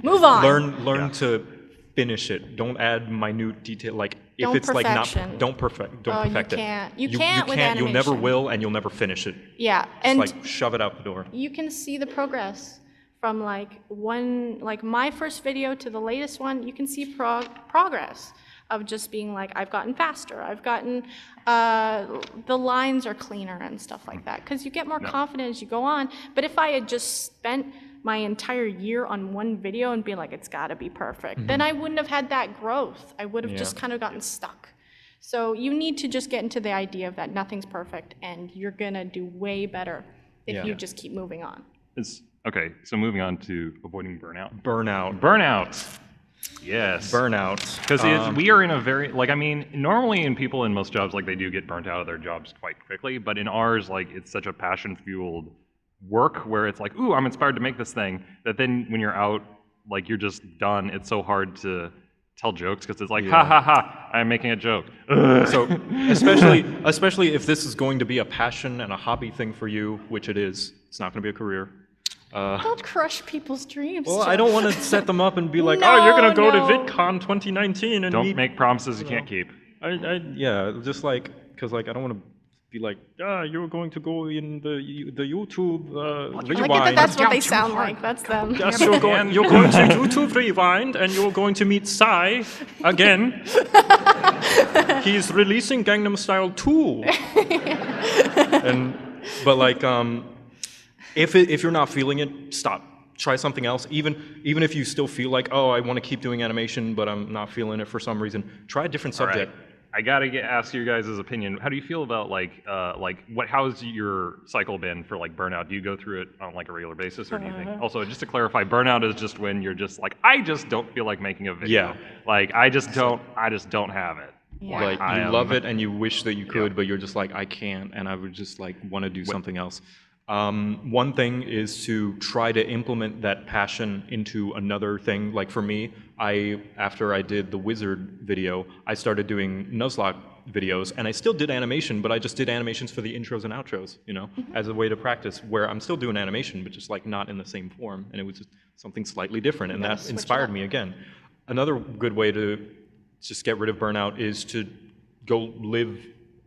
Move on. Learn to finish it. Don't add minute detail. Like if Don't it's like not, perfection. don't perfect You it. can't. You can't with You'll never animation. will, and you'll never finish it. Yeah, Just and like shove it out the door. you can see the progress from like my first video to the latest one. You can see progress of just being like, I've gotten faster, I've gotten, the lines are cleaner and stuff like that, because you get more confident as you go on. But if I had just spent my entire year on one video and be like, it's gotta be perfect, then I wouldn't have had that growth. I would have just kind of gotten stuck. So you need to just get into the idea of that nothing's perfect, and you're gonna do way better if you just keep moving on. Okay, so moving on to avoiding burnout. Burnout. Burnout. Yes. Burnout. Because we are in a very, like, I mean, normally in people in most jobs, like, they do get burnt out of their jobs quite quickly, but in ours, like, it's such a passion-fueled work where it's like, ooh, I'm inspired to make this thing, that then when you're out, like, you're just done. It's so hard to tell jokes because it's like, ha ha ha, I'm making a joke. So especially if this is going to be a passion and a hobby thing for you, which it is, it's not going to be a career. Don't crush people's dreams. Well, Jeff. I don't want to set them up and be like, No, oh, you're going to go to no. VidCon 2019 and Don't meet. make promises you can't keep. Yeah, just like, because like I don't want to be like, you're going to go in the YouTube Like Rewind. that's what they sound like. That's them. Yes, you're going to YouTube Rewind, and you're going to meet Psy again. He's releasing Gangnam Style 2. But like, if you're not feeling it, stop. Try something else. Even if you still feel like, oh, I want to keep doing animation, but I'm not feeling it for some reason. Try a different subject. All right. I gotta ask your guys' opinion. How do you feel about how's your cycle been for like burnout? Do you go through it on like a regular basis, or do you think? Also, just to clarify, burnout is just when you're just like, I just don't feel like making a video. Yeah. Like I just don't have it. Yeah. Like I you am- love it and you wish that you could, but you're just like, I can't, and I would just like want to do something else. One thing is to try to implement that passion into another thing. Like for me, after I did the wizard video, I started doing Nuzlocke videos, and I still did animation, but I just did animations for the intros and outros, you know, as a way to practice, where I'm still doing animation, but just like not in the same form, and it was just something slightly different, and that switch it inspired up. me again. Another good way to just get rid of burnout is to go live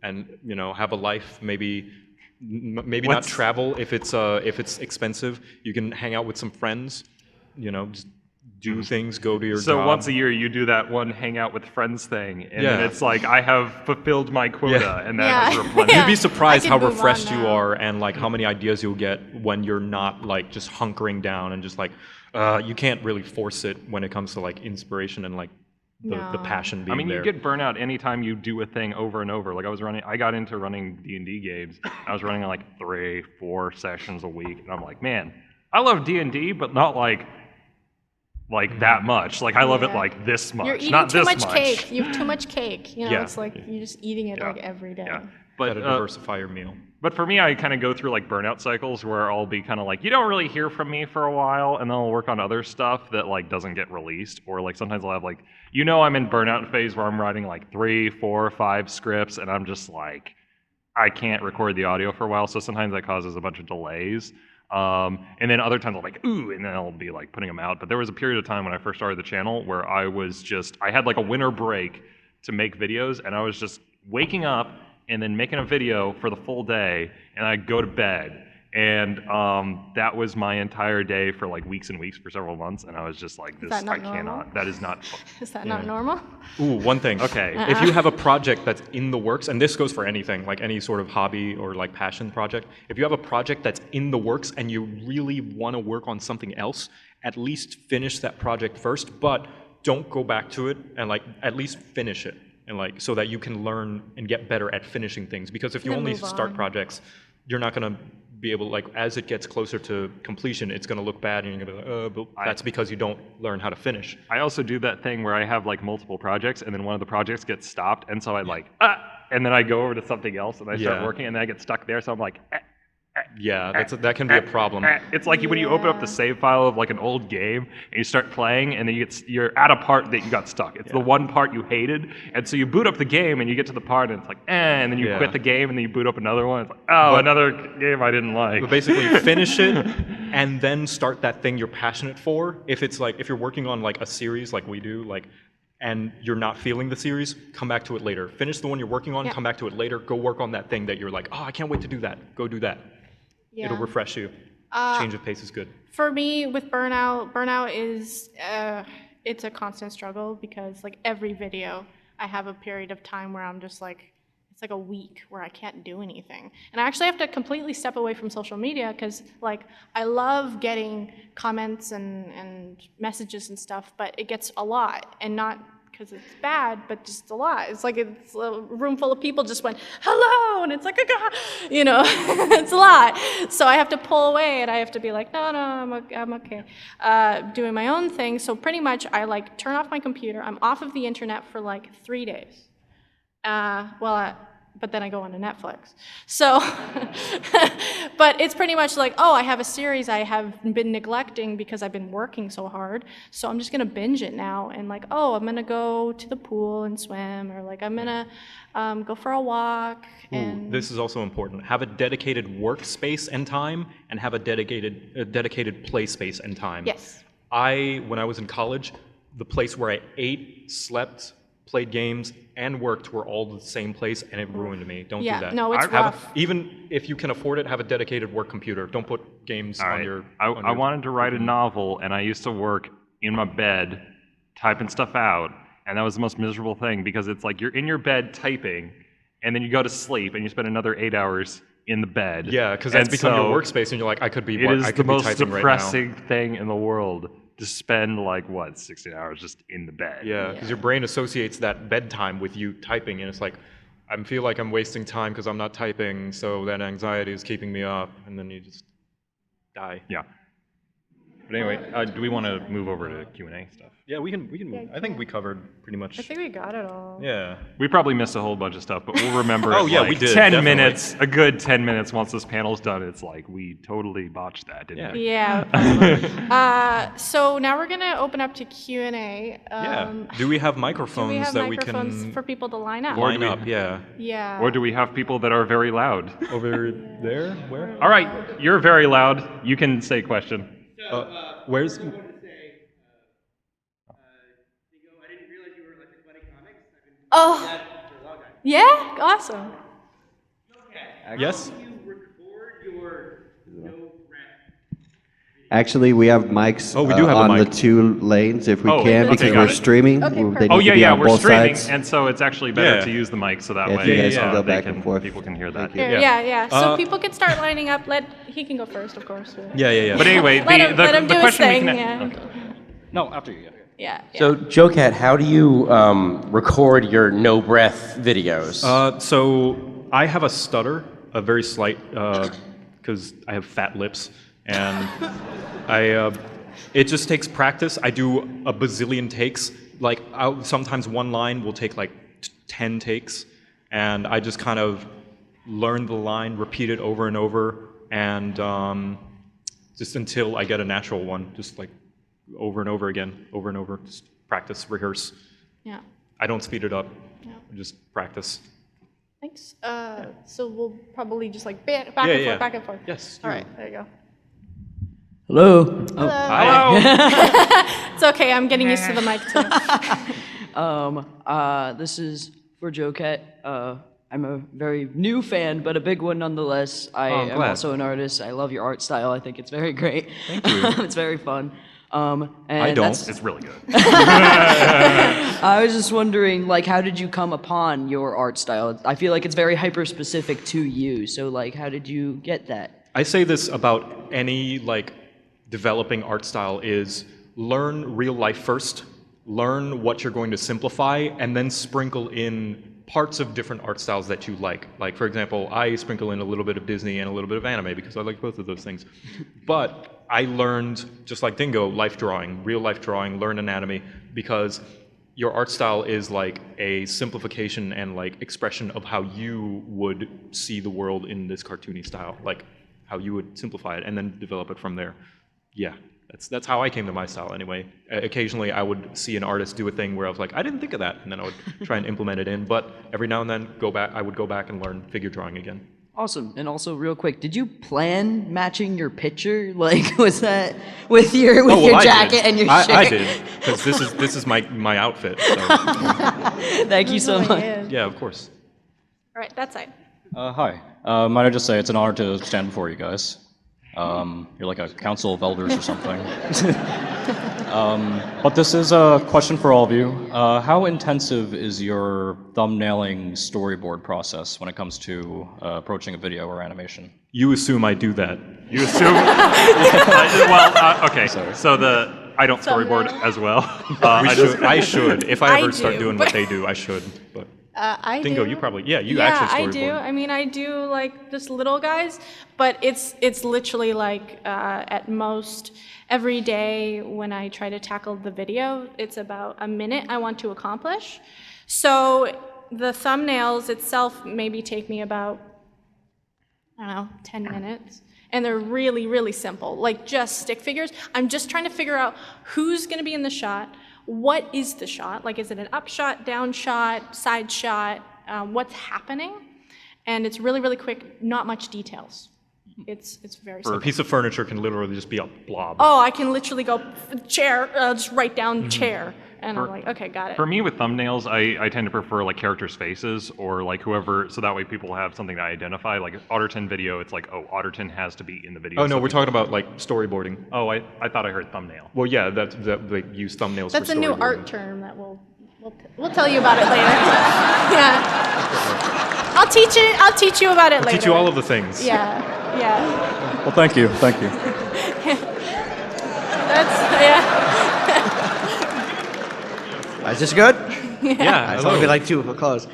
and, you know, have a life, maybe not travel if it's expensive. You can hang out with some friends, you know, just do things, go to your So job. once a year you do that one hang out with friends thing, and then Yeah. it's like I have fulfilled my quota, Yeah. and that has Yeah. replenished. You'd be surprised I how can move on refreshed you now. are, and like how many ideas you'll get when you're not like just hunkering down and just like you can't really force it when it comes to like inspiration and like the No. passion being I mean, there. you get burnout anytime you do a thing over and over. Like I got into running D&D games. I was running like 3-4 sessions a week, and I'm like, man, I love D&D, but not like that much. Like I love it Yeah. like this much, You're eating not too this much much. cake. You have too much cake. You know, Yeah. it's like you're just eating it like every day. Yeah. Gotta But diversify your meal. But for me, I kind of go through like burnout cycles where I'll be kind of like, you don't really hear from me for a while, and then I'll work on other stuff that like doesn't get released, or like sometimes I'll have like, you know, I'm in burnout phase where I'm writing like 3, 4, 5 scripts, and I'm just like, I can't record the audio for a while, so sometimes that causes a bunch of delays. And then other times I'll like, ooh, and then I'll be like putting them out. But there was a period of time when I first started the channel where I had like a winter break to make videos, and I was just waking up and then making a video for the full day, and I'd go to bed. And that was my entire day for like weeks and weeks for several months, and I was just like, that not I cannot, normal? that is not, Is that not normal? Ooh, one thing. Okay. If you have a project that's in the works, and this goes for anything, like any sort of hobby or like passion project, if you have a project that's in the works and you really want to work on something else, at least finish that project first, but don't go back to it, and like at least finish it. and like so that you can learn and get better at finishing things. Because if you Then only move start on. projects, you're not going to be able, like, as it gets closer to completion, it's going to look bad, and you're going to be like, but that's because you don't learn how to finish. I also do that thing where I have like multiple projects, and then one of the projects gets stopped, and so I and then I go over to something else, and I start Yeah. working, and then I get stuck there, so I'm like, Yeah, that can be a problem. It's like when you open up the save file of like an old game and you start playing, and then you're at a part that you got stuck. It's the one part you hated, and so you boot up the game and you get to the part and it's like, and then you quit the game and then you boot up another one. It's like, another game I didn't like. But basically, finish it and then start that thing you're passionate for. If it's like if you're working on like a series like we do, like, and you're not feeling the series, come back to it later. Finish the one you're working on, come back to it later. Go work on that thing that you're like, oh, I can't wait to do that. Go do that. Yeah. It'll refresh you. Change of pace is good. For me, with burnout is, it's a constant struggle because like every video, I have a period of time where I'm just like, it's like a week where I can't do anything. And I actually have to completely step away from social media because like I love getting comments and messages and stuff, but it gets a lot, and not because it's bad, but just a lot. It's like it's a room full of people just went, hello, and it's like, you know, it's a lot. So I have to pull away, and I have to be like, no, I'm okay. Doing my own thing. So pretty much I like turn off my computer. I'm off of the internet for like 3 days. But then I go on to Netflix. So, but it's pretty much like, oh, I have a series I have been neglecting because I've been working so hard. So I'm just gonna binge it now, and like, oh, I'm gonna go to the pool and swim, or like I'm gonna go for a walk. And This is also important. Have a dedicated workspace and time, and have a dedicated play space and time. yes, When I was in college, the place where I ate, slept, played games, and worked were all the same place, and it ruined me. Don't do that. no, it's rough. Even if you can afford it, have a dedicated work computer. Don't put games on your. I wanted to write a novel, and I used to work in my bed, typing stuff out, and that was the most miserable thing because it's like you're in your bed typing, and then you go to sleep, and you spend another 8 hours in the bed. Yeah, because that's become your workspace, and you're like, I could be. It is I the could be most typing depressing thing in the world to spend like 16 hours just in the bed. Yeah, because your brain associates that bedtime with you typing, and it's like, I feel like I'm wasting time because I'm not typing, so that anxiety is keeping me up, and then you just die. Yeah. But anyway, do we want to move over to Q&A stuff? Yeah, we can. I think we covered pretty much. I think we got it all. Yeah. We probably missed a whole bunch of stuff, but we'll remember. Oh, it, yeah, like we did, 10 definitely. minutes, a good 10 minutes once this panel's done. It's like we totally botched that, didn't we? Yeah. So now we're gonna open up to Q&A. Yeah. Do we have Do microphones we have that microphones we can for people to line up? line up? Yeah. Yeah. Or do we have people that are very loud? Over there? Where? All right, you're very loud. You can say question. Where's? I wanted to say, Dingo, I didn't realize you were Electric Buddy Comics. I've been Oh. that for a long time. Yeah. Awesome. Yes. How do you record your no rap? Actually, we have mics Oh, we do have a on the mic. 2 lanes if we Oh, can, okay, because got we're it. streaming. Okay, They perfect. need Oh to yeah, be yeah, on we're both streaming, sides. and so it's actually better Yeah. to use the mic so that Yeah, if way you guys can go they back and forth. people can hear that. Here, Yeah. yeah. So people can start lining up. He can go first, of course. Yeah. But anyway, Let him the do his question we thing. can. Yeah. Okay. No, after you. Yeah. So, JoCat, how do you record your no breath videos? So I have a stutter, a very slight, because I have fat lips, and it just takes practice. I do a bazillion takes. Like sometimes one line will take like 10 takes, and I just kind of learn the line, repeat it over and over, and just until I get a natural one, just like over and over again, over and over, just practice, rehearse. Yeah. I don't speed it up. Yeah. I just practice. Thanks. So we'll probably just like back and Yeah. forth, back and forth. Yes. All right. There you go. Hello. Hello. Hello. It's okay. I'm getting used to the mic too. This is for JoCat. I'm a very new fan, but a big one nonetheless. I'm am glad. also an artist. I love your art style. I think it's very great. Thank you. It's very fun. And I don't. that's- It's really good. I was just wondering, like, how did you come upon your art style? I feel like it's very hyper-specific to you. So, like, how did you get that? I say this about any like developing art style is learn real life first, learn what you're going to simplify and then sprinkle in parts of different art styles that you like. Like, for example, I sprinkle in a little bit of Disney and a little bit of anime because I like both of those things. But I learned, just like Dingo, life drawing, real life drawing, learn anatomy, because your art style is like a simplification and like expression of how you would see the world in this cartoony style, like how you would simplify it and then develop it from there. Yeah. That's how I came to my style anyway. Occasionally I would see an artist do a thing where I was like, I didn't think of that, and then I would try and implement it in, but every now and then I would go back and learn figure drawing again. Awesome. And also, real quick, did you plan matching your picture? Like, was that with your I jacket did. and your shirt? I did, because this is my outfit. So. Thank you so much. Yeah, of course. All right, that side. Hi. Might I just say it's an honor to stand before you guys. You're like a council of elders or something. But this is a question for all of you. How intensive is your thumbnailing storyboard process when it comes to approaching a video or animation? You assume I do that. You assume? Okay. So I don't storyboard as well. I should. If I ever start do, doing what they do, I should. But I Dingo, do. you probably you Yeah, actually I storyboard. do. I mean, I do like just little guys, but it's literally like at most every day when I try to tackle the video, it's about a minute I want to accomplish. So the thumbnails itself maybe take me about, I don't know, 10 minutes. And they're really, really simple, like just stick figures. I'm just trying to figure out who's gonna be in the shot, what is the shot, like is it an up shot, down shot, side shot, what's happening? And it's really, really quick, not much details. It's very Or simple. a piece of furniture can literally just be a blob. Oh, I can literally go chair, just write down chair. And I'm like, okay, got it. For me with thumbnails, I tend to prefer like characters' faces or like whoever, so that way people have something to identify. Like Otterton video, it's like, oh, Otterton has to be in the video. Oh no, so we're talking about like storyboarding. Oh, I thought I heard thumbnail. Well, yeah, that they use thumbnails. That's for a new storyboarding. art term that we'll tell you about it later. Yeah. I'll teach you about it later. Teach you all of the things. Yeah, yeah. Well, thank you. Is this good? Yeah. It's only like 2 for close.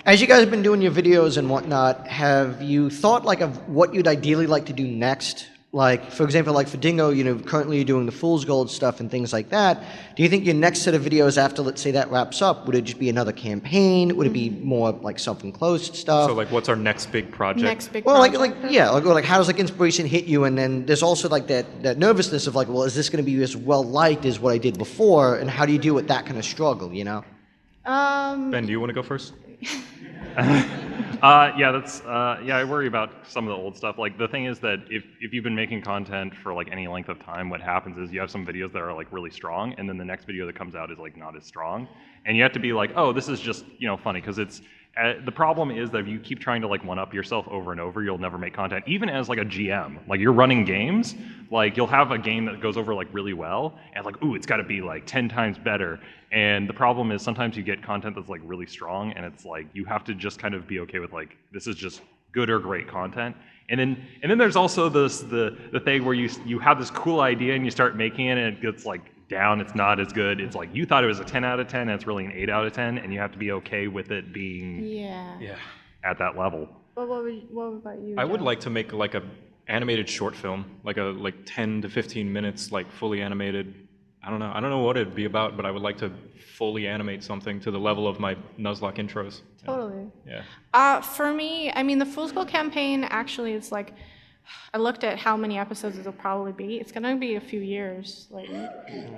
As you guys have been doing your videos and whatnot, have you thought like of what you'd ideally like to do next? Like, for example, like for Dingo, you know, currently you're doing the Fool's Gold stuff and things like that. Do you think your next set of videos after, let's say, that wraps up, would it just be another campaign? Would it be more like self-enclosed stuff? So like, what's our next big project? Next big Well, project. like how does like inspiration hit you? And then there's also like that nervousness of like, well, is this going to be as well liked as what I did before? And how do you deal with that kind of struggle? You know? Ben, do you want to go first? I worry about some of the old stuff. Like the thing is that if you've been making content for like any length of time, what happens is you have some videos that are like really strong, and then the next video that comes out is like not as strong, and you have to be like, oh, this is just funny, because it's the problem is that if you keep trying to like one up yourself over and over, you'll never make content. Even as like a GM, like you're running games, like you'll have a game that goes over like really well, and like, ooh, it's got to be like 10 times better. And the problem is sometimes you get content that's like really strong, and it's like you have to just kind of be okay with like, this is just good or great content. And then there's also the thing where you have this cool idea and you start making it, and it gets like down, it's not as good. It's like you thought it was a 10 out of 10, and it's really an 8 out of 10, and you have to be okay with it being at that level. What about you? I would Joe? like to make like a animated short film, like 10 to 15 minutes, like fully animated. I don't know what it'd be about, but I would like to fully animate something to the level of my Nuzlocke intros. Totally. Yeah. For me, I mean, the Fool's Gold campaign, actually, it's like, I looked at how many episodes it'll probably be. It's gonna be a few years. Like,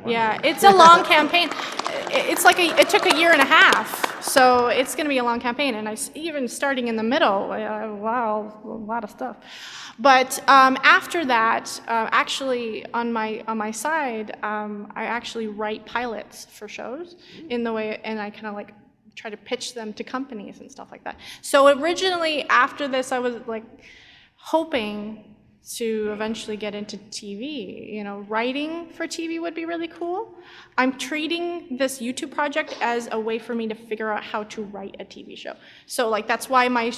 yeah, it's a long campaign. It's like it took a year and a half, so it's gonna be a long campaign. And even starting in the middle, wow, a lot of stuff. But after that, actually on my side, I actually write pilots for shows in the way, and I kind of like try to pitch them to companies and stuff like that. So originally, after this, I was like hoping to eventually get into TV. You know, writing for TV would be really cool. I'm treating this YouTube project as a way for me to figure out how to write a TV show. So like that's why my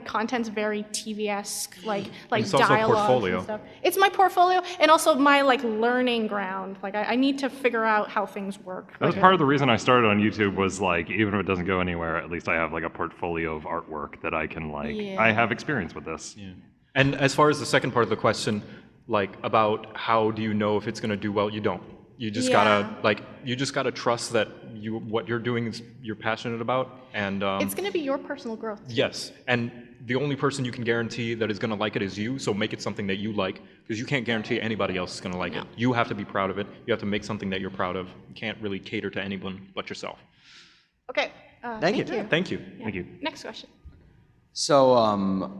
content's very TV-esque, like It's also a dialogue portfolio. and stuff. It's my portfolio and also my like learning ground. Like I need to figure out how things work. That was part of the reason I started on YouTube was like, even if it doesn't go anywhere, at least I have like a portfolio of artwork that I can like, I have experience with this. Yeah. And as far as the second part of the question, like about how do you know if it's going to do well, you don't. You just gotta trust that what you're doing is you're passionate about, and It's going to be your personal growth. yes, and the only person you can guarantee that is going to like it is you. So make it something that you like, because you can't guarantee anybody else is going to like it. You have to be proud of it. You have to make something that you're proud of. You can't really cater to anyone but yourself. Okay. Thank you. Thank you. Thank you. Next question. So,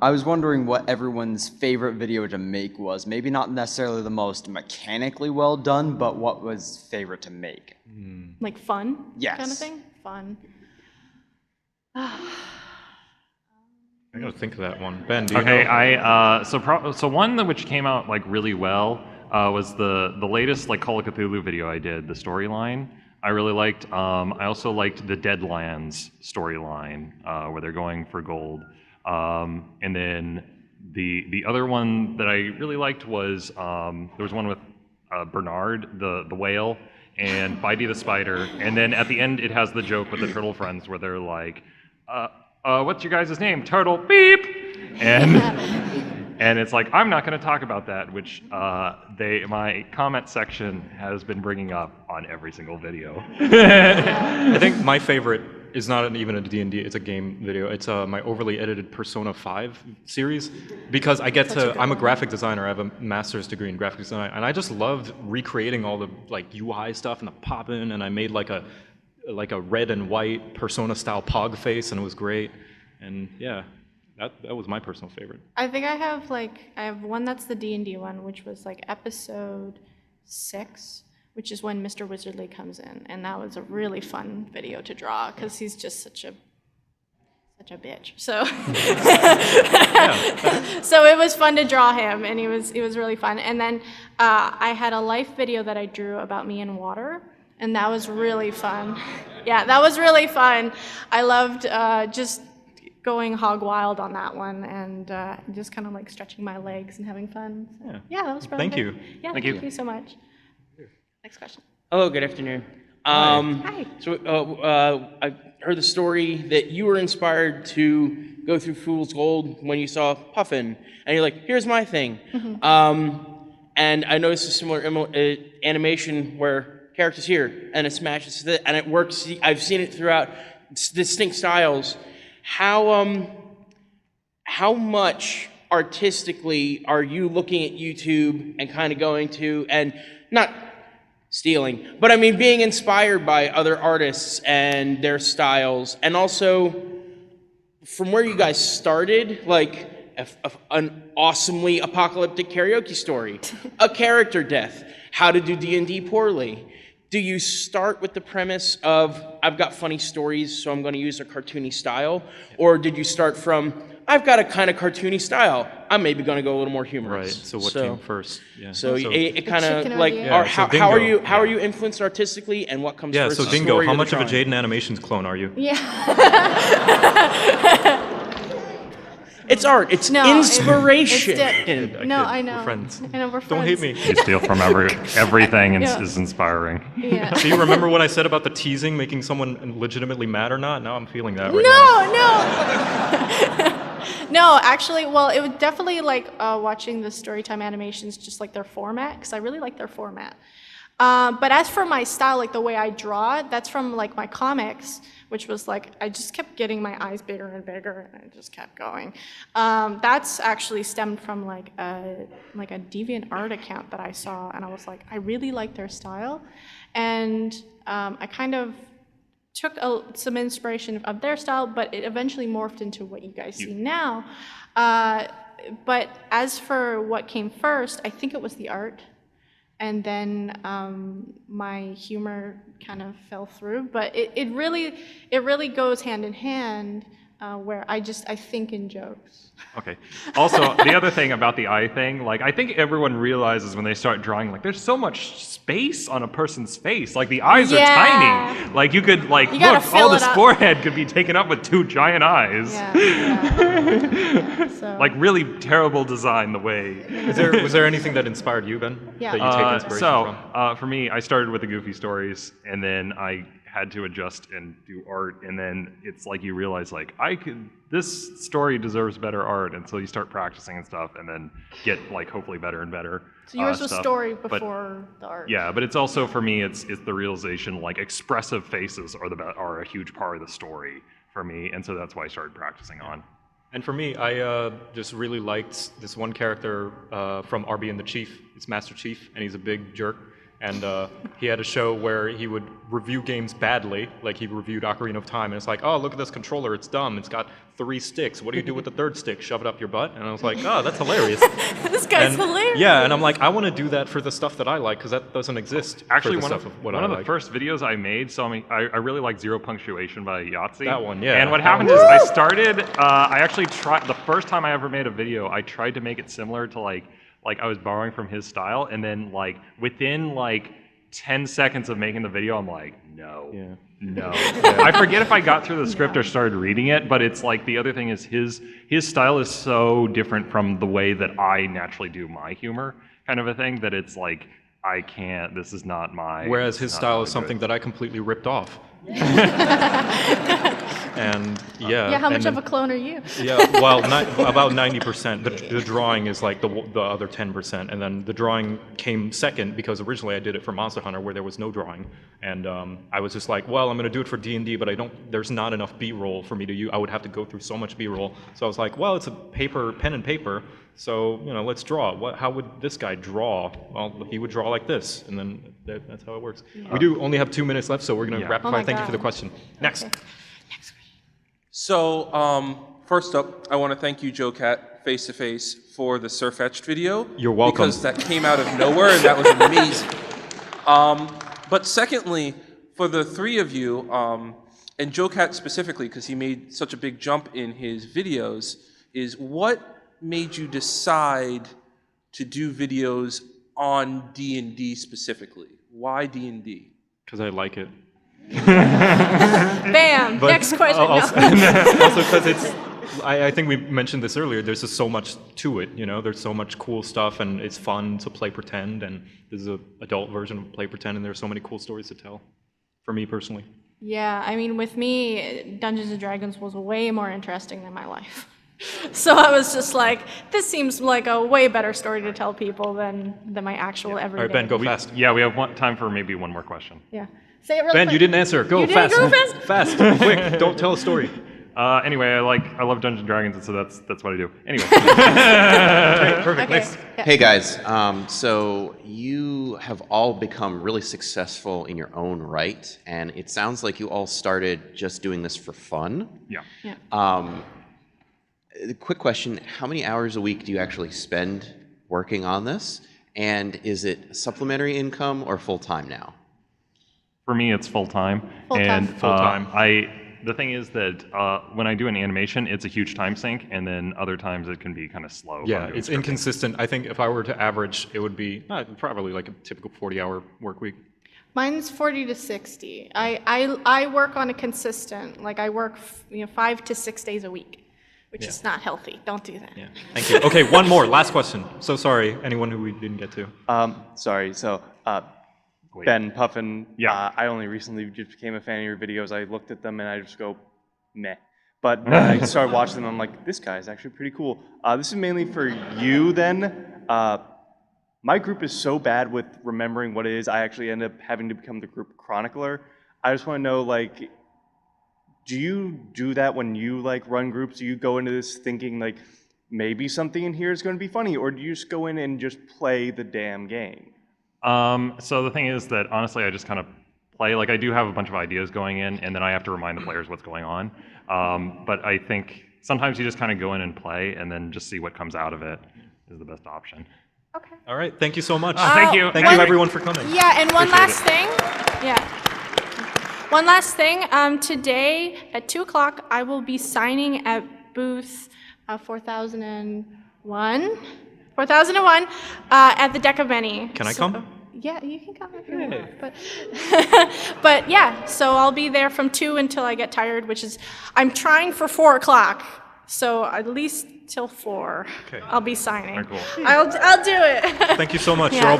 I was wondering what everyone's favorite video to make was. Maybe not necessarily the most mechanically well done, but what was favorite to make? Like fun? Yes. Kind of thing? Fun. I gotta think of that one. Ben, do you Okay, know? so one that which came out like really well was the latest like Call of Cthulhu video I did, the storyline. I really liked. I also liked the Deadlands storyline where they're going for gold. And then the other one that I really liked was there was one with Bernard the whale and Bitey the spider, and then at the end it has the joke with the turtle friends where they're like, "What's your guys' name? Turtle beep," and it's like I'm not going to talk about that, which my comment section has been bringing up on every single video. I think my favorite is not even a D&D, it's a game video. It's my overly edited Persona 5 series, because I get I'm a graphic designer, I have a master's degree in graphic design, and I just loved recreating all the like UI stuff and the pop-in, and I made like a red and white Persona style Pog face, and it was great. And yeah, that was my personal favorite. I think I have one that's the D&D one, which was like episode 6, which is when Mr. Wizardly comes in, and that was a really fun video to draw because he's just such a bitch. So so it was fun to draw him, and it was really fun. And then I had a life video that I drew about me in water, and that was really fun. Yeah, that was really fun. I loved just going hog wild on that one, and just kind of like stretching my legs and having fun. So, yeah, that was really Thank good. you. Yeah, Thank thank you. you so much. Next question. Hello, good afternoon. Hi. So I heard the story that you were inspired to go through Fool's Gold when you saw Puffin, and you're like, here's my thing. And I noticed a similar animation where characters here, and it smashes it, and it works. I've seen it throughout distinct styles. How much artistically are you looking at YouTube and kind of going to, and not stealing, but I mean being inspired by other artists and their styles, and also from where you guys started, like an awesomely apocalyptic karaoke story, a character death, how to do D&D poorly. Do you start with the premise of, I've got funny stories, so I'm going to use a cartoony style? Or did you start from, I've got a kind of cartoony style, I'm maybe going to go a little more humorous? Right, so what came first? Yeah. So it kind of chicken or like, the egg? or Yeah, so how are Dingo, you influenced artistically, and what comes Yeah, first? so the Dingo, story how or the much of a drawing? Jaden Animations clone are you? Yeah. It's art. It's No, inspiration. No, I know. We're friends. I know, we're Don't friends. hate me. You steal from everything and Yeah. is inspiring. Yeah. Do you remember what I said about the teasing making someone legitimately mad or not? Now I'm feeling that right now. No. No, actually, well, it was definitely like watching the Storytime animations, just like their format, because I really like their format. But as for my style, like the way I draw, that's from like my comics, which was like, I just kept getting my eyes bigger and bigger, and it just kept going. That's actually stemmed from like a DeviantArt account that I saw, and I was like, I really like their style. And I kind of took some inspiration of their style, but it eventually morphed into what you guys see now. But as for what came first, I think it was the art. And then my humor kind of fell through, but it really goes hand in hand. where I think in jokes. Okay. Also, the other thing about the eye thing, like, I think everyone realizes when they start drawing, like, there's so much space on a person's face. Like, the eyes are tiny. Like, you could, like, gotta look, fill all this it up. forehead could be taken up with 2 giant eyes. Yeah. So, Like, really terrible design the way. Was there anything that inspired you, Ben? Yeah. That you take inspiration from? For me, I started with the Goofy stories, and then I had to adjust and do art, and then it's like you realize, like, this story deserves better art, and so you start practicing and stuff, and then get, like, hopefully better and better. so yours was stuff. story But- before the art. Yeah, but it's also, for me, it's the realization, like, expressive faces are a huge part of the story for me, and so that's why I started practicing on. And for me, I just really liked this one character from RB and the Chief. It's Master Chief, and he's a big jerk. And he had a show where he would review games badly, like he reviewed Ocarina of Time, and it's like, oh, look at this controller, it's dumb, it's got 3 sticks. What do you do with the 3rd stick? Shove it up your butt? And I was like, oh, that's hilarious. This guy's And- hilarious. Yeah, and I'm like, I want to do that for the stuff that I like, because that doesn't exist Actually, for the one stuff of what of I the like. first videos I made, so I really like Zero Punctuation by Yahtzee. That one, yeah. And what That happened one. is I started, I actually tried, the first time I ever made a video, I tried to make it similar to like I was borrowing from his style, and then like within like 10 seconds of making the video, I'm like, no. Yeah. No. I forget if I got through the script or started reading it, but it's like the other thing is his style is so different from the way that I naturally do my humor, kind of a thing, that it's like, I can't, this is not my... Whereas his this not style how is I do something it. that I completely ripped off. And yeah. Yeah, how and much then- of a clone are you? Yeah, well, about 90%. The drawing is like the other 10%, and then the drawing came second because originally I did it for Monster Hunter where there was no drawing, and I was just like, well, I'm going to do it for D&D, but there's not enough B-roll for me to use. I would have to go through so much B-roll, so I was like, well, it's a pen and paper, so let's draw. How would this guy draw? Well, he would draw like this, and then that's how it works. We do only have 2 minutes left, so we're going to rapid Oh fire. my Thank you for the God. question. Next. Okay. So, first up, I want to thank you, JoCat, face to face, for the Surfetched video. You're welcome. Because that came out of nowhere and that was amazing. But secondly, for the 3 of you, and JoCat specifically, because he made such a big jump in his videos, is what made you decide to do videos on D&D specifically? Why D&D? Because I like it. Bam! But Next question. Also No. because it's, I think we mentioned this earlier, there's just so much to it, there's so much cool stuff, and it's fun to play pretend, and this is an adult version of play pretend, and there's so many cool stories to tell, for me personally. Yeah, I mean, with me, Dungeons & Dragons was way more interesting than my life. So I was just like, this seems like a way better story to tell people than my actual everyday. All right, Ben, go fast. Yeah, we have time for maybe one more question. Yeah. Say it really Ben, quick. you didn't answer. Go You didn't fast. go fast? Fast, quick. Don't tell a story. Anyway, I love Dungeons & Dragons, and so that's what I do. Anyway. Okay, perfect. Okay. Next. Yeah. Hey guys, so you have all become really successful in your own right, and it sounds like you all started just doing this for fun. Yeah. Yeah. The quick question, how many hours a week do you actually spend working on this? And is it supplementary income or full-time now? For me, it's full-time. Full-time. And Full-time. the thing is that when I do an animation, it's a huge time sink, and then other times it can be kind of slow. if Yeah, I'm doing it's scripting. inconsistent. I think if I were to average, it would be probably like a typical 40-hour work week. Mine's 40 to 60. I work on a consistent, like I work 5 to 6 days a week, which is not healthy. Don't do that. Yeah, thank you. Okay, one more, last question. So sorry, anyone who we didn't get to. Sorry. So, Wait. Ben, Puffin. Yeah. I only recently just became a fan of your videos. I looked at them and I just go, meh. But then I started watching them. I'm like, this guy is actually pretty cool. This is mainly for you then. My group is so bad with remembering what it is. I actually end up having to become the group chronicler. I just want to know, like, do you do that when you like run groups? Do you go into this thinking like maybe something in here is going to be funny, or do you just go in and just play the damn game? So the thing is that honestly, I just kind of play. Like I do have a bunch of ideas going in, and then I have to remind the players what's going on. But I think sometimes you just kind of go in and play, and then just see what comes out of it is the best option. Okay. All right, thank you so much. Thank you. Thank you everyone for coming. Yeah, and one Appreciate last thing. Yeah. one last thing. Today at 2 o'clock, I will be signing at booth 4001. 4001 at the Deck of Many. Can I come? Yeah, you can come if you want. But yeah, so I'll be there from 2 until I get tired, which is, I'm trying for 4 o'clock. So at least till 4, Okay. I'll be signing. Very cool. I'll do it. Thank you so much. Yeah. You're all